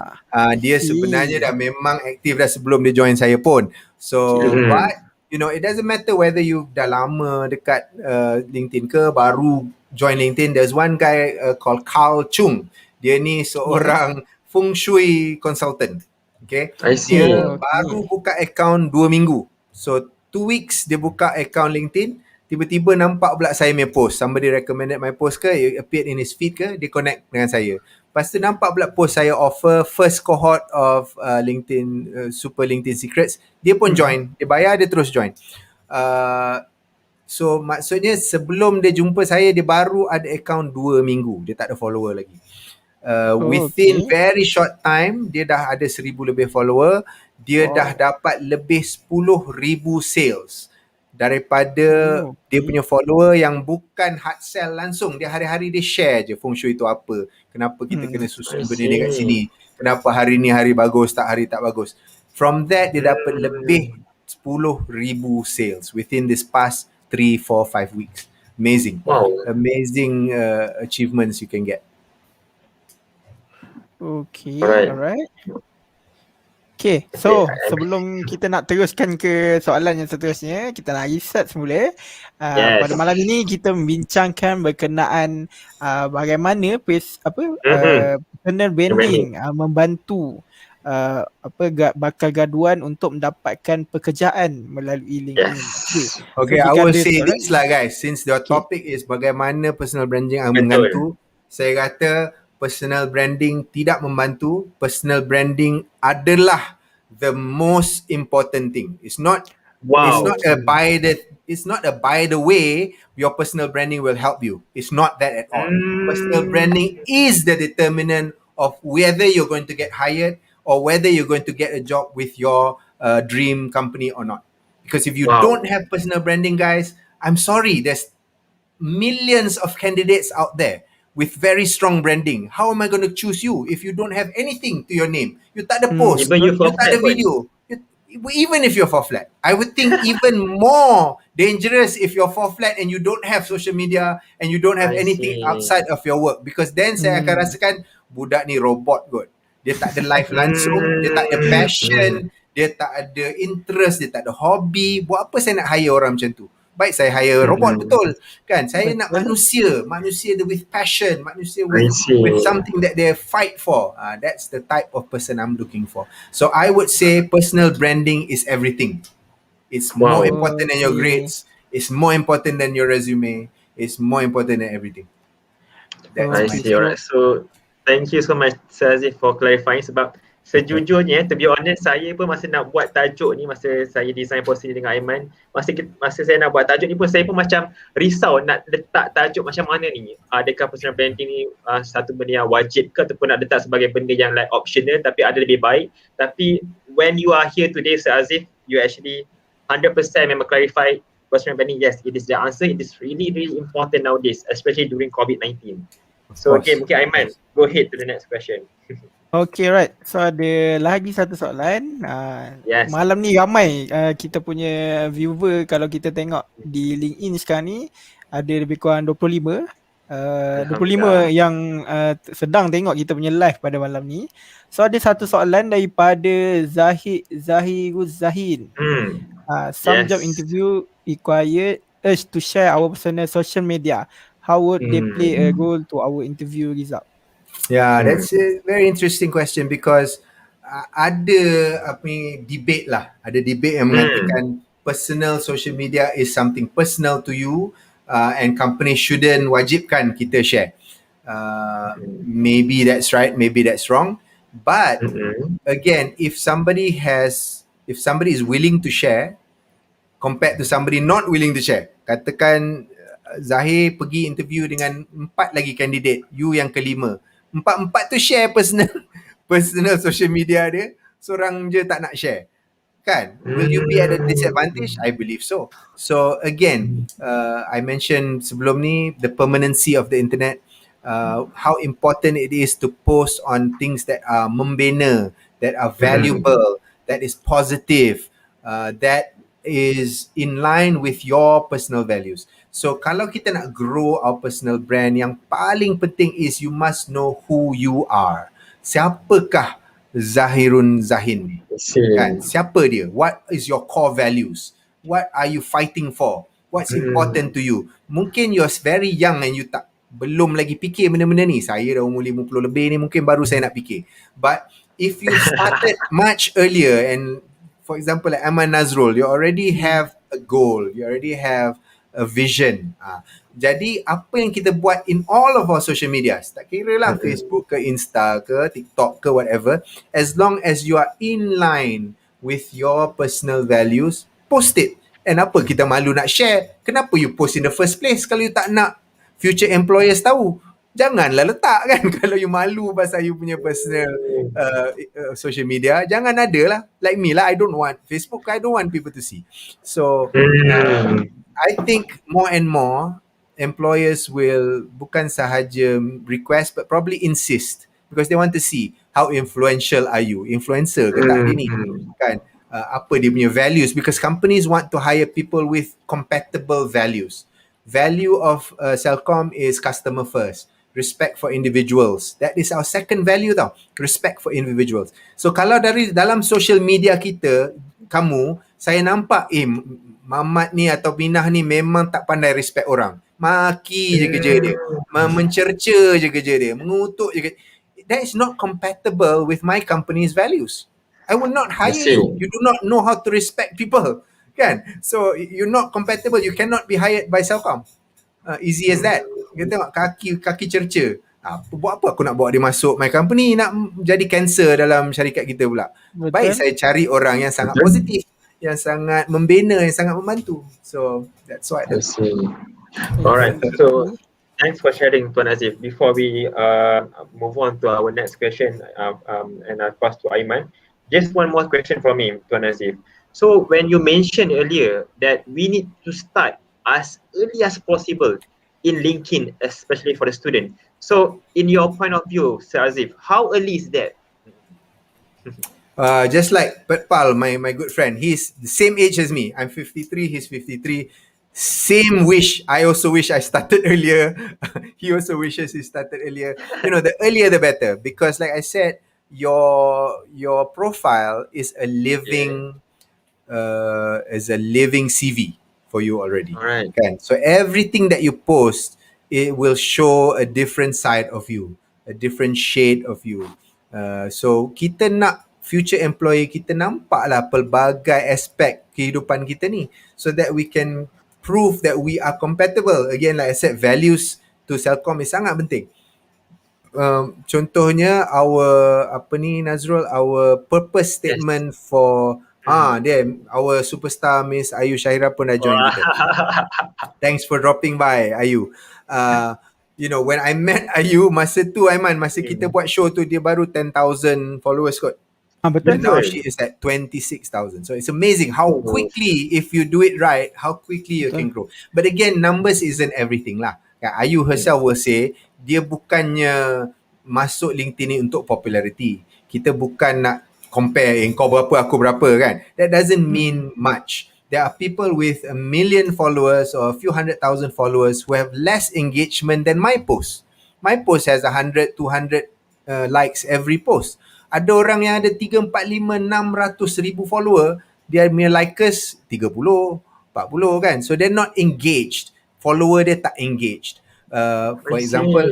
Dia sebenarnya dah memang aktif dah sebelum dia join saya pun. So, but it doesn't matter whether you dah lama dekat LinkedIn ke, baru join LinkedIn. There's one guy called Carl Chung. Dia ni seorang feng shui consultant. Okay. Dia baru buka account 2 minggu. So 2 weeks dia buka account LinkedIn. Tiba-tiba nampak pula saya punya post. Somebody recommended my post ke, it appeared in his feed ke, dia connect dengan saya. Lepas tu nampak pula post saya offer first cohort of LinkedIn, Super LinkedIn Secrets. Dia pun join. Dia bayar, dia terus join. So maksudnya sebelum dia jumpa saya, dia baru ada account 2 minggu. Dia tak ada follower lagi. Within very short time, dia dah ada 1,000 lebih follower. Dia dah dapat lebih 10,000 sales daripada dia punya follower yang bukan hard sell langsung. Dia hari-hari dia share je feng shui tu apa, kenapa kita kena susun benda ni kat sini, kenapa hari ni hari bagus, hari tak bagus. From that dia dapat lebih 10,000 sales within this past 3, 4, 5 weeks. Amazing. Amazing achievements you can get. Okay, alright. Okay, so sebelum kita nak teruskan ke soalan yang seterusnya, kita nak reset semula. Pada malam ini kita membincangkan berkenaan bagaimana personal branding membantu bakal graduan untuk mendapatkan pekerjaan melalui LinkedIn. Okay, I will say this lah guys, since your topic is bagaimana personal branding membantu, saya kata personal branding tidak membantu. Personal branding adalah the most important thing. It's not a by the way your personal branding will help you. It's not that at all. Personal branding is the determinant of whether you're going to get hired or whether you're going to get a job with your dream company or not. Because if you don't have personal branding, guys, I'm sorry, there's millions of candidates out there with very strong branding. How am I going to choose you if you don't have anything to your name? You tak ada post, you tak ada video. even if you're fall flat. I would think even more dangerous if you're fall flat and you don't have social media and you don't have I anything see. outside of your work, because then saya akan rasakan budak ni robot kot. Dia tak ada life langsung, dia tak ada passion, dia tak ada interest, dia tak ada hobi. Buat apa saya nak hire orang macam tu? Baik saya hire robot, betul kan? Saya nak manusia with passion, manusia I see. with something that they fight for. That's the type of person I'm looking for. So I would say personal branding is everything. It's more important than your grades. It's more important than your resume. It's more important than everything. That's I see. Alright. So thank you so much Mr Aziph for clarifying, sebab sejujurnya to be honest, saya pun masa nak buat tajuk ni, masa saya design post ni dengan Aiman, masa saya nak buat tajuk ni pun saya pun macam risau nak letak tajuk macam mana ni. Adakah personal branding ni satu benda yang wajib ke, ataupun nak letak sebagai benda yang like optional tapi ada lebih baik. Tapi when you are here today Mr Aziph, you actually 100% memang clarify personal branding. Yes, it is the answer. It is really important nowadays, especially during COVID-19. So okay, mungkin Aiman, go ahead to the next question. Okay, right. So ada lagi satu soalan. Yes. Malam ni ramai kita punya viewer, kalau kita tengok di LinkedIn sekarang ni ada lebih kurang 25. 25 yang sedang tengok kita punya live pada malam ni. So ada satu soalan daripada Zahiruz Zahin. Some job interview required us to share our personal social media. How would they play a role to our interview result? Yeah, that's a very interesting question, because ada debate lah. Ada debate yang mengatakan personal social media is something personal to you, and company shouldn't wajibkan kita share. Maybe that's right, maybe that's wrong. But again, if somebody is willing to share compared to somebody not willing to share. Katakan Zahir pergi interview dengan 4 lagi candidate, you yang kelima. 4 tu share personal social media dia, seorang je tak nak share. Kan? Will you be at a disadvantage? I believe so. So again, I mentioned sebelum ni the permanency of the internet, how important it is to post on things that are membina, that are valuable, that is positive, that is in line with your personal values. So kalau kita nak grow our personal brand, yang paling penting is you must know who you are. Siapakah Zahirun Zahin? Kan? Siapa dia? What is your core values? What are you fighting for? What's important to you? Mungkin you're very young and you belum lagi fikir benda-benda ni. Saya dah umur 50 lebih ni, mungkin baru saya nak fikir. But if you started much earlier, and for example like Aiman Nazrul, you already have a goal, you already have a vision. Jadi apa yang kita buat in all of our social media, tak kira lah Facebook ke Insta ke TikTok ke whatever, as long as you are in line with your personal values, post it. And apa kita malu nak share? Kenapa you post in the first place kalau you tak nak future employers tahu? Janganlah letak kan. Kalau you malu pasal you punya personal social media, jangan ada lah. Like me lah, I don't want Facebook, I don't want people to see. So I think more and more employers will bukan sahaja request but probably insist, because they want to see how influential are you. Influencer ke tak dia ni kan? Apa dia punya values, because companies want to hire people with compatible values. Value of Celcom is customer first, respect for individuals. That is our second value tau, respect for individuals. So kalau dari dalam social media kita, saya nampak Mamat ni atau Minah ni memang tak pandai respect orang. Maki je kerja dia, mencerca je kerja dia, mengutuk je. That is not compatible with my company's values. I will not hire you. You do not know how to respect people. Kan? So you're not compatible. You cannot be hired by Celcom. Easy as that. Kita tengok kaki cerca. Buat apa aku nak bawa dia masuk my company, nak jadi cancer dalam syarikat kita pula. Betul. Baik saya cari orang yang sangat positif, yang sangat membina, yang sangat membantu. So that's what I see. Alright, so thanks for sharing Tuan Aziph. Before we move on to our next question and I pass to Aiman, just one more question from me, Tuan Aziph. So when you mentioned earlier that we need to start as early as possible in LinkedIn, especially for the student. So in your point of view, Sir Aziph, how early is that? Just like Petpal, my good friend, he's the same age as me. I'm 53, he's 53. Same wish. I also wish I started earlier. He also wishes he started earlier. You know, the earlier the better, because like I said, your profile is a living CV for you already. Alright. Kan? So everything that you post, it will show a different side of you, a different shade of you. So kita nak future employee kita nampaklah pelbagai aspek kehidupan kita ni, so that we can prove that we are compatible. Again, like I said, values to Celcom is sangat penting. Contohnya Nazrul, our purpose statement for our superstar Miss Ayu Syahira pun dah join kita. Thanks for dropping by, Ayu. You know, when I met Ayu masa tu, Aiman, masa kita buat show tu, dia baru 10,000 followers kot. Betul. And now she is at 26,000. So it's amazing how quickly, if you do it right, how quickly you can grow. But again, numbers isn't everything lah. Ayu herself will say, dia bukannya masuk LinkedIn ni untuk popularity. Kita bukan nak compare kau berapa aku berapa kan. That doesn't mean much. There are people with 1 million followers or a few 100,000 followers who have less engagement than my post. My post has 100, 200 likes every post. Ada orang yang ada 3, 4, 5, 600 ribu follower, dia punya likers 30, 40 kan. So they're not engaged. Follower dia tak engaged. For example,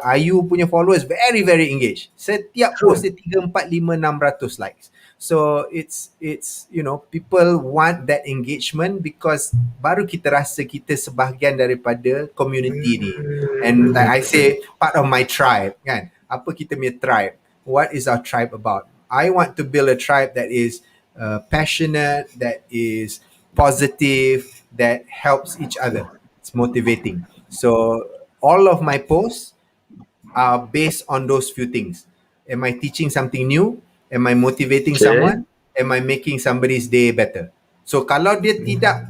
Ayu punya followers very very engaged. Setiap post dia 3, 4, 5, 600 likes. So it's you know, people want that engagement because baru kita rasa kita sebahagian daripada community ni. And like I say, part of my tribe kan. Apa kita punya tribe? What is our tribe about? I want to build a tribe that is passionate, that is positive, that helps each other. It's motivating. So all of my posts are based on those few things. Am I teaching something new? Am I motivating someone? Am I making somebody's day better? So kalau dia tidak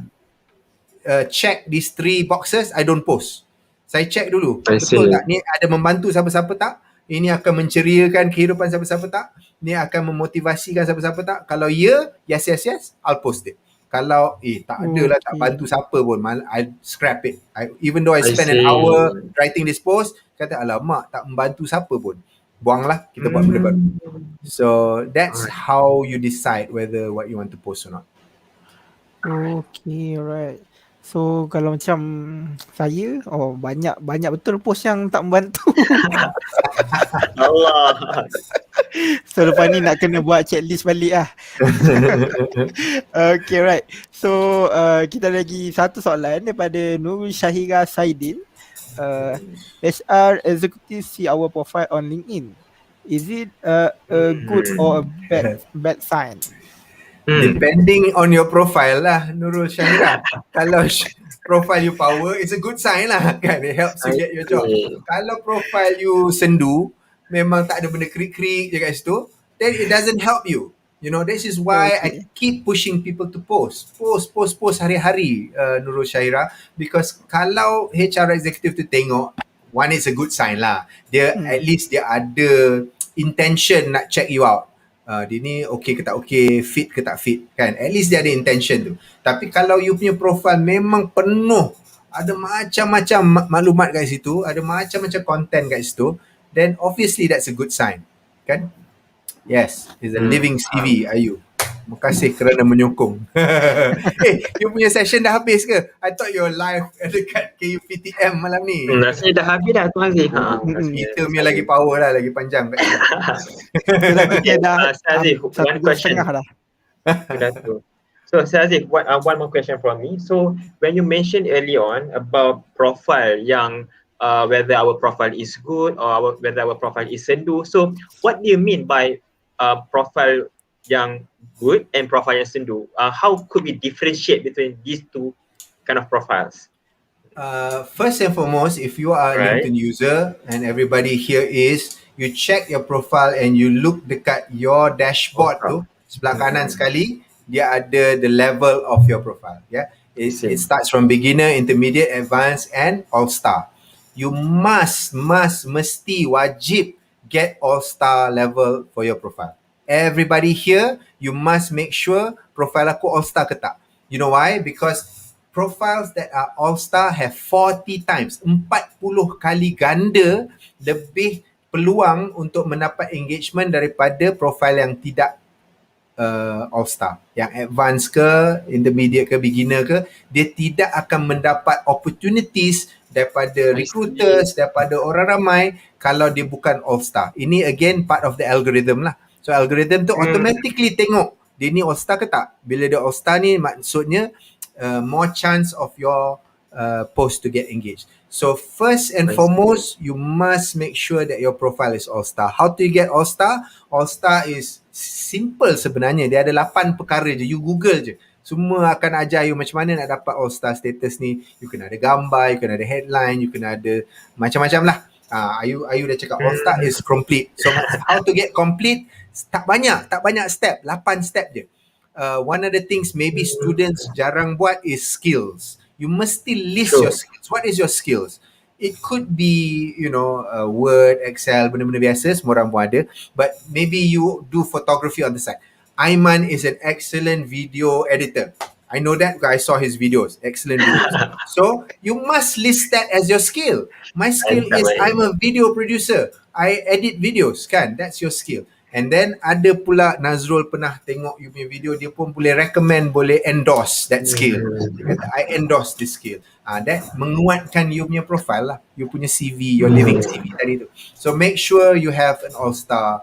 check these 3 boxes, I don't post. Saya check dulu. Betul tak? Ni ada membantu siapa-siapa tak? Ini akan menceriakan kehidupan siapa-siapa tak? Ini akan memotivasikan siapa-siapa tak? Kalau yes, I'll post it. Kalau tak ada lah, tak bantu siapa pun, I scrap it. Even though I spend an hour writing this post, kata alamak, tak membantu siapa pun, buanglah, kita buat benda baru. So that's how you decide whether what you want to post or not. Okay, alright. So kalau macam saya, banyak betul post yang tak membantu. Allah. So lepas ni nak kena buat checklist balik lah. Okay, right. So kita lagi satu soalan daripada Nur Syahira Saidin. HR executive see our profile on LinkedIn. Is it a good or a bad sign? Depending on your profile lah, Nurul Syahira. Kalau profile you power, it's a good sign lah kan. It helps you get your job. Kalau profile you sendu, memang tak ada benda krik-krik je kat situ, then it doesn't help you. You know, this is why I keep pushing people to post hari-hari, Nurul Syahira, because kalau HR executive tu tengok, one is a good sign lah. Dia at least dia ada intention nak check you out. Dia ni okay ke tak okay, fit ke tak fit kan. At least dia ada intention tu. Tapi kalau you punya profile memang penuh, ada macam-macam maklumat kat situ, ada macam-macam content kat situ, then obviously that's a good sign kan. Yes, it's a living CV, Ayu. Terima kasih kerana menyokong. You punya session dah habis ke? I thought you're live dekat KUPTM malam ni. Rasanya dah habis dah Tuan Azif. Kita punya lagi power lah, lagi panjang. Okay, dah Azif, one question. So Azif, one more question from me. So when you mentioned early on about profile yang whether our profile is good or whether our profile is sendu, so what do you mean by profile yang good and profile yang sendu? How could we differentiate between these two kind of profiles? First and foremost, if you are a LinkedIn user and everybody here is, you check your profile and you look dekat your dashboard tu, sebelah kanan sekali, dia ada the level of your profile. Yeah, it starts from beginner, intermediate, advanced and all-star. You mesti wajib get all-star level for your profile. everybody here, you must make sure profile aku all-star ke tak. You know why? Because profiles that are all-star have 40 times, 40 kali ganda lebih peluang untuk mendapat engagement daripada profile yang tidak all-star. Yang advance ke, intermediate ke, beginner ke, dia tidak akan mendapat opportunities daripada recruiters, daripada orang ramai kalau dia bukan all-star. Ini again part of the algorithm lah. So algorithm tu automatically tengok dia ni all-star ke tak. Bila dia all-star ni maksudnya more chance of your post to get engaged. So first and foremost, you must make sure that your profile is all-star. How to get all-star? All-star is simple sebenarnya. Dia ada 8 perkara je. You Google je. Semua akan ajar you macam mana nak dapat all-star status ni. You kena ada gambar, you kena ada headline, you kena ada macam-macam lah. Ayu dah cakap all-star is complete. So how to get complete? Tak banyak step. 8 step je. One of the things maybe students jarang buat is skills. You mesti list your skills. What is your skills? It could be, Word, Excel, benda-benda biasa, semua orang pun ada. But maybe you do photography on the side. Aiman is an excellent video editor. I know that because I saw his videos. Excellent videos. So, you must list that as your skill. My skill is I'm a video producer. I edit videos, kan? That's your skill. And then ada pula Nazrul pernah tengok you punya video, dia pun boleh recommend, boleh endorse that skill. Dia kata, I endorse this skill. That menguatkan you punya profile lah. You punya CV, your living CV tadi tu. So make sure you have an all-star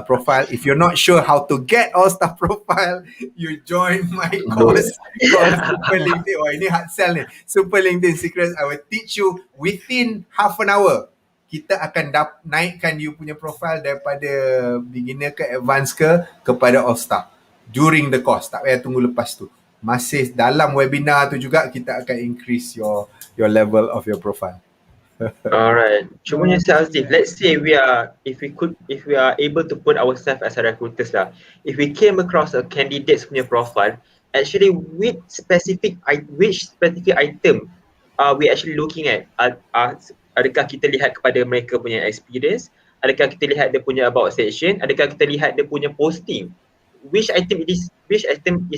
profile. If you're not sure how to get all-star profile, you join my course called Super LinkedIn. Oh, ini hard sell ni. Super LinkedIn Secrets. I will teach you within half an hour. Kita akan naikkan you punya profile daripada beginner ke advance ke kepada all-star during the course. Tak payah tunggu lepas tu. Masih dalam webinar tu juga kita akan increase your level of your profile. Alright. Cumanya Mr Aziph, let's say if we are able to put ourselves as a recruiters lah. If we came across a candidate's punya profile, actually which specific item are we actually looking at? Adakah kita lihat kepada mereka punya experience? Adakah kita lihat dia punya about section? Adakah kita lihat dia punya posting? Which item is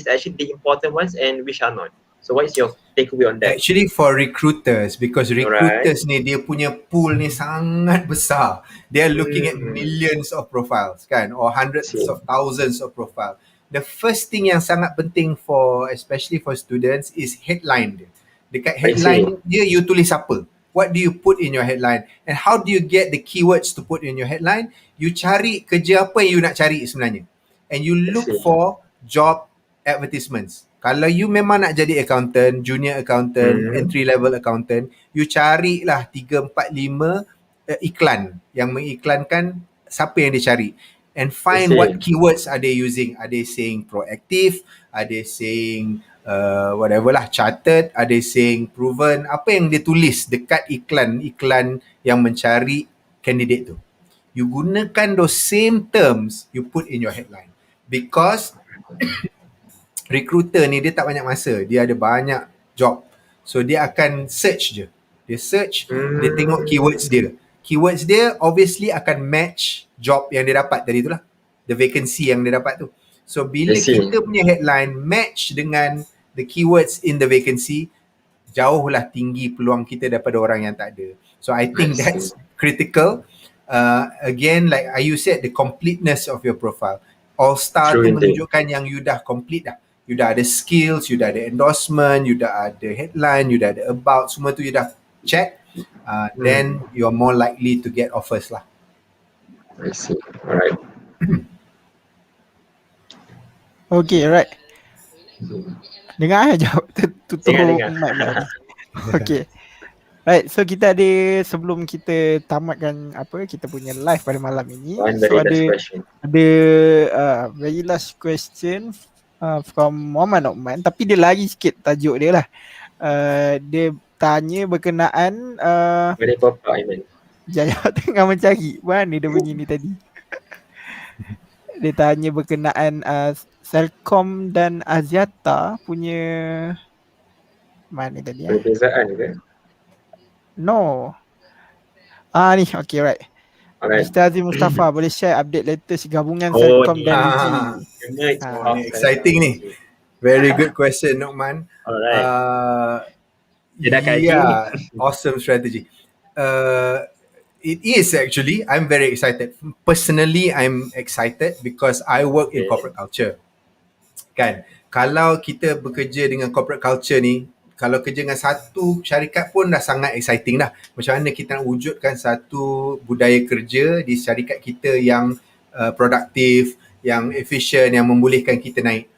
actually the important ones and which are not? So what is your takeaway on that? Actually for recruiters, because recruiters ni dia punya pool ni sangat besar. They are looking at millions of profiles kan, or hundreds of thousands of profiles. The first thing yang sangat penting especially for students is headline dia. Dekat headline dia you tulis apa? What do you put in your headline? And how do you get the keywords to put in your headline? You cari kerja apa yang you nak cari sebenarnya. And you look for job advertisements. Kalau you memang nak jadi accountant, junior accountant, entry level accountant, you carilah 3, 4, 5 iklan yang mengiklankan siapa yang dia cari. And find what keywords are they using. Are they saying proactive? Are they saying whatever lah, chartered? Are they saying proven? Apa yang dia tulis dekat iklan yang mencari candidate tu. You gunakan those same terms you put in your headline. Because recruiter ni dia tak banyak masa. Dia ada banyak job. So dia akan search je. Dia search, dia tengok keywords dia. Keywords dia obviously akan match job yang dia dapat tadi tu lah. The vacancy yang dia dapat tu. So bila kita punya headline match dengan the keywords in the vacancy, jauhlah tinggi peluang kita daripada orang yang tak ada. So I think that's critical. Again, like Ayu said, the completeness of your profile. All-star tu menunjukkan yang you dah complete dah. You dah ada skills, you dah ada endorsement, you dah ada headline, you dah ada about, semua tu you dah check. Then you're more likely to get offers lah. I see. Alright. Okay, right. Dengar aja tutup mic. Okay. Right, so kita ada, sebelum kita tamatkan kita punya live pada malam ini, so ada very last question from Muhammad Nokman, tapi dia lagi sikit tajuk dia lah. Dia tanya berkenaan boleh pop-up Aiman. Jaya tengah mencari mana dia bunyi ni tadi. Dia tanya berkenaan Celcom dan Axiata punya mana tadi perbezaan ke? No. Ni okay, right. Alright. Mr Aziph Mustapha boleh share update latest gabungan Oh, Celcom dan Digi. the merge Ah. of Ni exciting ni. Very good question, Nokman. Alright. Dia dah kaji. Yeah, awesome strategy. It is actually. I'm very excited. Personally, I'm excited because I work in Okay. corporate culture. Kan? Kalau kita bekerja dengan corporate culture ni, kalau kerja dengan satu syarikat pun dah sangat exciting dah. Macam mana kita nak wujudkan satu budaya kerja di syarikat kita yang produktif, yang efisien, yang membolehkan kita naik.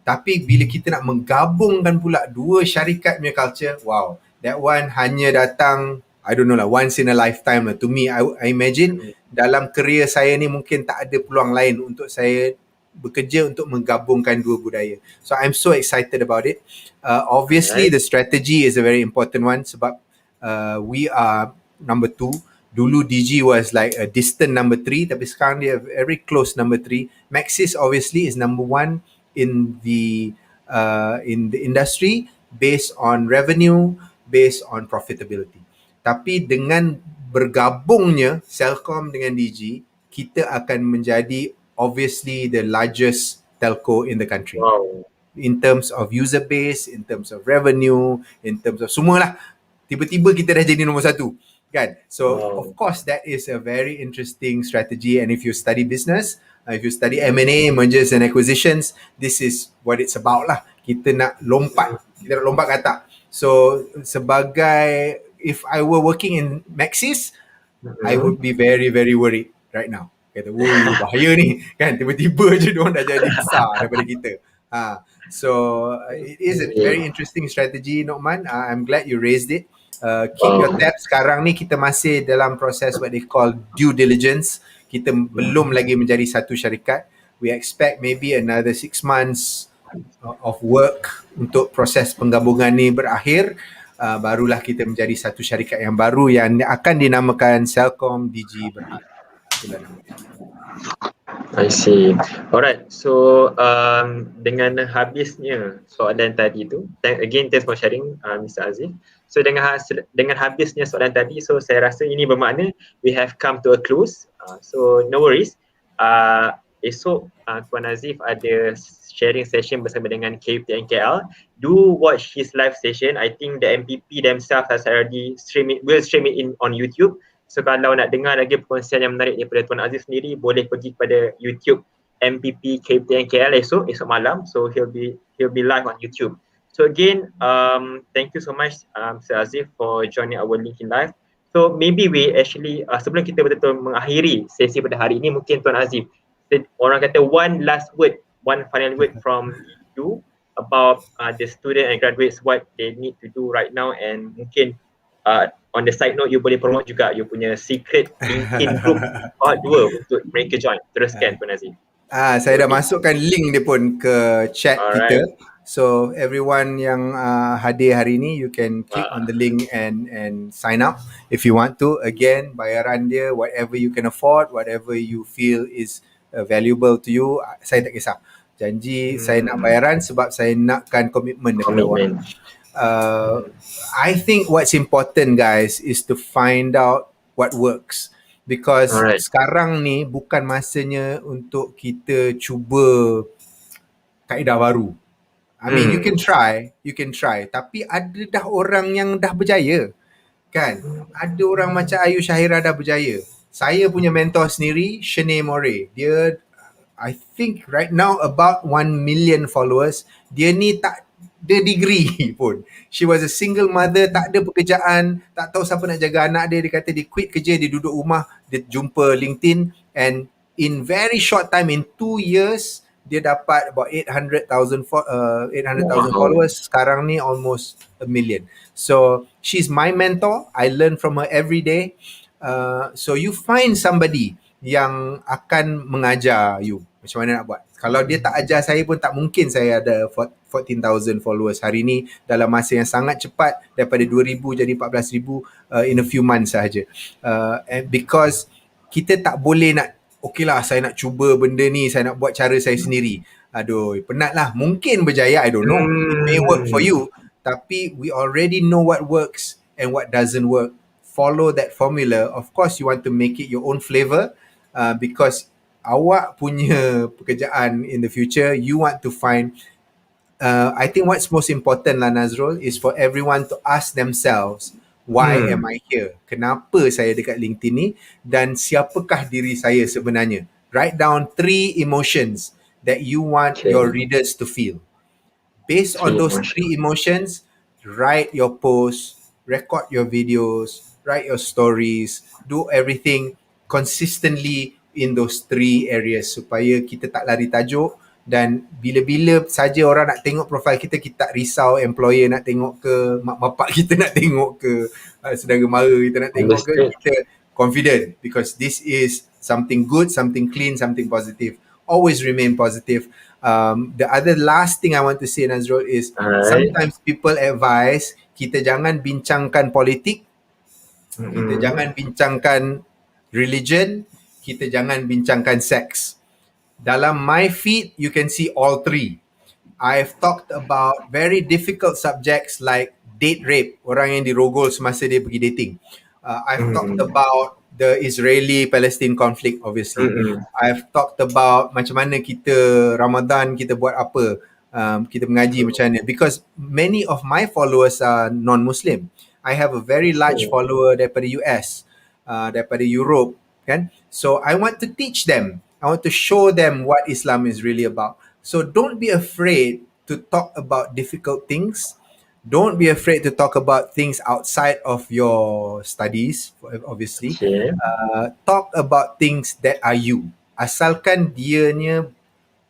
Tapi bila kita nak menggabungkan pula dua syarikat punya culture, wow, that one hanya datang, I don't know lah, once in a lifetime lah. To me, I imagine dalam career saya ni mungkin tak ada peluang lain untuk saya bekerja untuk menggabungkan dua budaya. So I'm so excited about it. Obviously, the strategy is a very important one sebab we are number 2. Dulu DG was like a distant number 3, tapi sekarang dia very close number 3. Maxis obviously is number 1 in the industry based on revenue, based on profitability. Tapi dengan bergabungnya Celcom dengan DG, kita akan menjadi obviously the largest telco in the country. Wow. In terms of user base, in terms of revenue, in terms of semualah. Tiba-tiba kita dah jadi nombor 1. Kan? So of course that is a very interesting strategy, and if you study business, if you study M&A, mergers and acquisitions, this is what it's about lah. Kita nak lompat ke atas. So sebagai, if I were working in Maxis, I would be very very worried right now. Kata, woi bahaya ni kan, tiba-tiba je diorang dah jadi besar daripada kita. So it is a very interesting strategy, Nokman. I'm glad you raised it. Keep your tabs. Sekarang ni kita masih dalam proses what they call due diligence. Kita belum lagi menjadi satu syarikat. We expect maybe another 6 months of work untuk proses penggabungan ni berakhir. Barulah kita menjadi satu syarikat yang baru yang akan dinamakan Celcom DG Berhad. Itulah nama dia. I see. Alright, so dengan habisnya soalan tadi tu, thanks for sharing, Mr. Aziph. So dengan habisnya soalan tadi, so saya rasa ini bermakna we have come to a close. So no worries. Esok Tuan Aziph ada sharing session bersama dengan KUTN KL. Do watch his live session. I think the MPP themselves has already will stream it in on YouTube. So kalau nak dengar lagi perkongsian yang menarik daripada Tuan Aziph sendiri, boleh pergi kepada YouTube MPP KUTN KL esok malam. So he'll be live on YouTube. So again, thank you so much Mr. Aziph for joining our LinkedIn Live. So maybe we actually sebelum kita betul-betul mengakhiri sesi pada hari ini, mungkin Tuan Aziph, orang kata one final word from you about the student and graduates, what they need to do right now, and mungkin on the side note, you boleh promote juga you punya secret LinkedIn group part 2 untuk mereka join. Teruskan Tuan Aziph. Saya dah masukkan link dia pun ke chat kita. So everyone yang hadir hari ni, you can click on the link and sign up if you want to. Again, bayaran dia whatever you can afford, whatever you feel is valuable to you. Saya tak kisah. Janji saya nak bayaran sebab saya nakkan komitmen daripada orang. I think what's important, guys, is to find out what works, because sekarang ni bukan masanya untuk kita cuba kaedah baru. I mean, you can try, tapi ada dah orang yang dah berjaya, kan? Ada orang macam Ayu Syahira dah berjaya. Saya punya mentor sendiri, Shanae More, dia I think right now about 1 million followers. Dia ni tak ada degree pun. She was a single mother, tak ada pekerjaan, tak tahu siapa nak jaga anak dia. Dia kata dia quit kerja, dia duduk rumah, dia jumpa LinkedIn, and in very short time, in 2 years, dia dapat about 800,000 followers. Sekarang ni almost 1 million. So she's my mentor. I learn from her every day. So you find somebody yang akan mengajar you macam mana nak buat. Kalau dia tak ajar saya pun, tak mungkin saya ada 14,000 followers hari ni dalam masa yang sangat cepat, daripada 2,000 jadi 14,000 in a few months sahaja. And because kita tak boleh nak, okay lah saya nak cuba benda ni, saya nak buat cara saya sendiri. Aduh, penat lah. Mungkin berjaya, I don't know. It may work for you. Tapi we already know what works and what doesn't work follow that formula. Of course, you want to make it your own flavor, because awak punya pekerjaan in the future, you want to find, I think what's most important lah Nazrul, is for everyone to ask themselves, why am I here? Kenapa saya dekat LinkedIn ni? Dan siapakah diri saya sebenarnya? Write down 3 emotions that you want your readers to feel. Based on those 3 emotions, write your posts, record your videos, write your stories, do everything consistently in those 3 areas supaya kita tak lari tajuk. Dan bila-bila saja orang nak tengok profil kita, kita tak risau employer nak tengok ke, mak bapak kita nak tengok ke, saudara mara kita nak tengok ke, kita confident because this is something good, something clean, something positive. Always remain positive. The other last thing I want to say, Nazrul, is sometimes people advise kita jangan bincangkan politik, kita jangan bincangkan religion, kita jangan bincangkan seks. Dalam my feed, you can see all 3. I've talked about very difficult subjects like date rape, orang yang dirogol semasa dia pergi dating. I've talked about the Israeli-Palestine conflict, obviously. I've talked about macam mana kita Ramadan, kita buat apa, kita mengaji macam mana. Because many of my followers are non-Muslim. I have a very large follower daripada US, daripada Europe, kan? So I want to teach them. I want to show them what Islam is really about. So don't be afraid to talk about difficult things. Don't be afraid to talk about things outside of your studies, obviously. Talk about things that are you. Asalkan dianya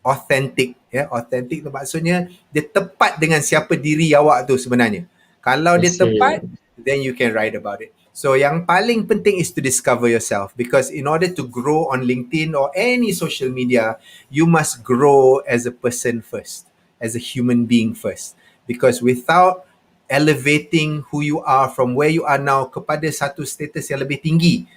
authentic. Authentic tu maksudnya dia tepat dengan siapa diri awak tu sebenarnya. Kalau dia tepat, then you can write about it. So yang paling penting is to discover yourself, because in order to grow on LinkedIn or any social media, you must grow as a person first, as a human being first. Because without elevating who you are from where you are now kepada satu status yang lebih tinggi,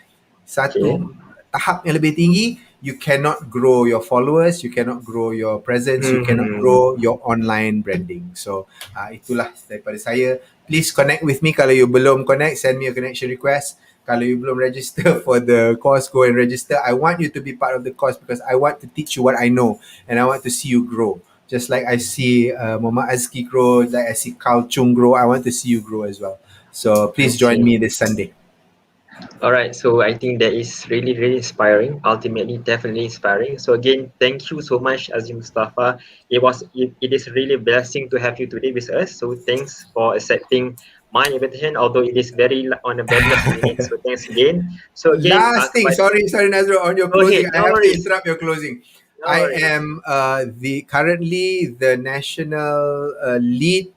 satu tahap yang lebih tinggi, you cannot grow your followers, you cannot grow your presence, you cannot grow your online branding. So itulah daripada saya. Please connect with me. Kalau you belum connect, send me a connection request. Kalau you belum register for the course, go and register. I want you to be part of the course because I want to teach you what I know and I want to see you grow. Just like I see Muhammad Azki grow, like I see Carl Chung grow, I want to see you grow as well. So please join me this Sunday. Alright, so I think that is really inspiring. Ultimately, definitely inspiring. So again, thank you so much, Aziph Mustapha. It is really a blessing to have you today with us. So thanks for accepting my invitation, although it is on a very last minute. So thanks again. So again, last thing, sorry Nazrul, on your closing, I have to interrupt your closing. I am currently the national lead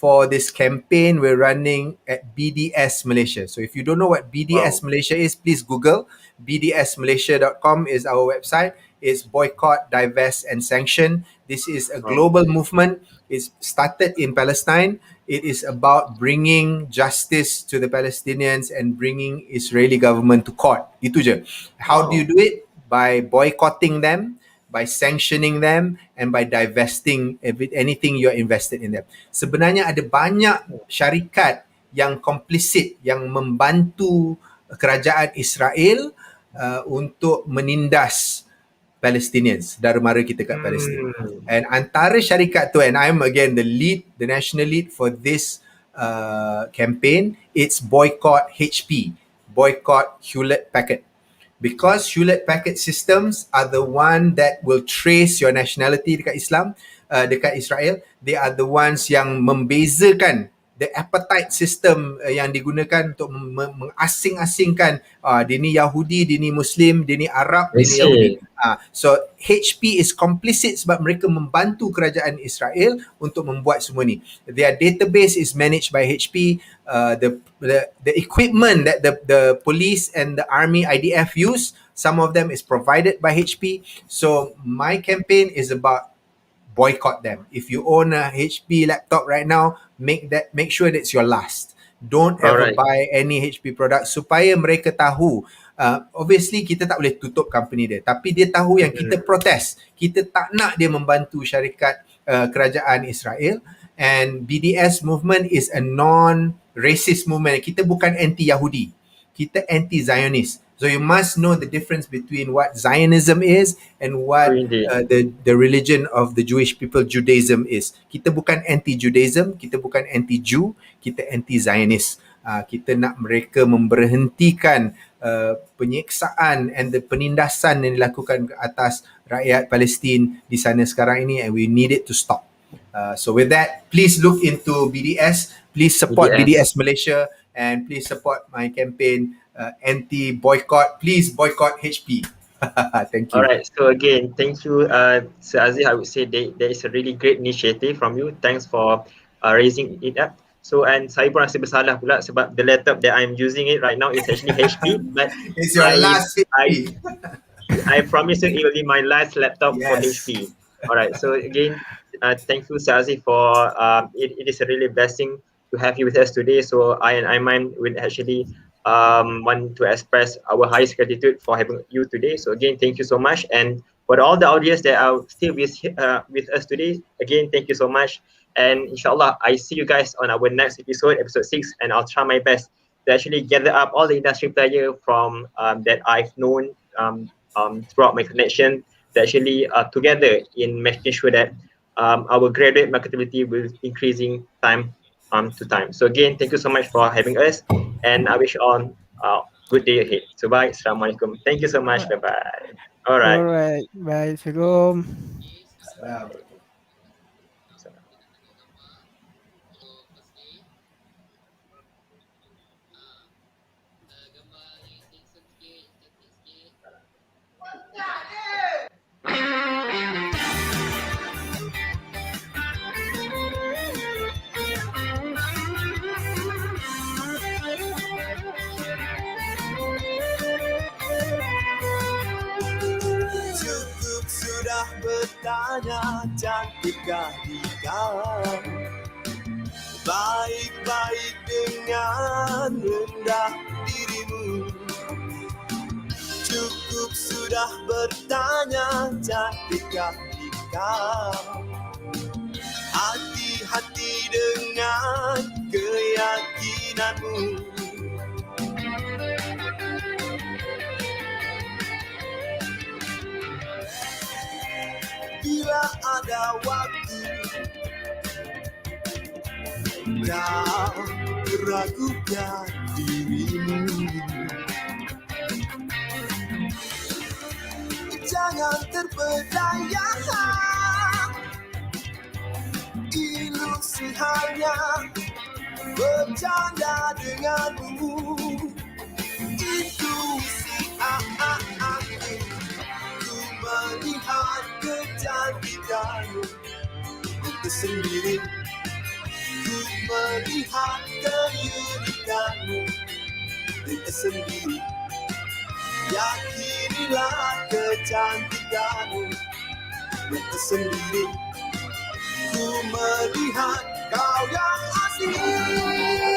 for this campaign we're running at BDS Malaysia. So if you don't know what BDS Malaysia is, please Google. bdsmalaysia.com is our website. It's boycott, divest and sanction. This is a global movement. It's started in Palestine. It is about bringing justice to the Palestinians and bringing Israeli government to court. Itu je. How do you do it? By boycotting them, by sanctioning them, and by divesting anything you're invested in them. Sebenarnya ada banyak syarikat yang complicit, yang membantu kerajaan Israel untuk menindas Palestinians, saudara mara kita kat Palestin. And antara syarikat tu, and I'm again the national lead for this campaign, it's boycott HP, boycott Hewlett Packard. Because Hewlett Packard systems are the one that will trace your nationality dekat dekat Israel. They are the ones yang membezakan the appetite system yang digunakan untuk mengasing-asingkan dia ni Yahudi, dia ni Muslim, dia ni Arab, dia ni Yahudi. So HP is complicit sebab mereka membantu kerajaan Israel untuk membuat semua ni. Their database is managed by HP. The equipment that the police and the army IDF use, some of them is provided by HP. So my campaign is about boycott them. If you own a HP laptop right now, make sure that's your last. Don't ever buy any HP product supaya mereka tahu. Obviously kita tak boleh tutup company dia, tapi dia tahu yang kita protes. Kita tak nak dia membantu syarikat kerajaan Israel. And BDS movement is a non-racist movement. Kita bukan anti-Yahudi. kita anti-Zionist. So you must know the difference between what Zionism is and what the religion of the Jewish people, Judaism, is. Kita bukan anti-Judaism, kita bukan anti-Jew, kita anti-Zionist. Kita nak mereka memberhentikan penyiksaan and the penindasan yang dilakukan ke atas rakyat Palestin di sana sekarang ini, and we need it to stop. So with that, please look into BDS, please support BDS Malaysia, and please support my campaign anti-boycott. Please boycott HP. Thank you. Alright, so again, thank you, Sir Aziph. I would say there is a really great initiative from you. Thanks for raising it up. So, and saya pun rasa bersalah pula sebab the laptop that I'm using it right now is actually HP, but it's your last HP. I promise you it will be my last laptop for HP. Alright, so again, thank you, Sir Aziph, for it is a really blessing to have you with us today. So I and Aiman will actually want to express our highest gratitude for having you today. So again, thank you so much. And for all the audience that are still with us today, again, thank you so much. And inshallah, I see you guys on our next episode 6, and I'll try my best to actually gather up all the industry players from that I've known throughout my connection, to actually together in making sure that our graduate marketability will increasing time to time. So again, thank you so much for having us, and I wish you all good day ahead. So bye. Assalamualaikum. Thank you so much. Bye bye. Alright. Bye. Assalamualaikum. Cukup sudah bertanya, cantikkah dikau? Baik-baik dengan rendah dirimu. Cukup sudah bertanya, cantikkah dikau? Hati-hati dengan keyakinanmu. Bila ada waktu kau ragukan dirimu, jangan terpedaya ilusi hanya bercanda denganmu. Intuisi ku melihat kecantikanmu itu sendiri. Ku melihat keunikanmu itu sendiri. Yakinilah kecantikanmu itu sendiri. Ku melihat kau yang asli.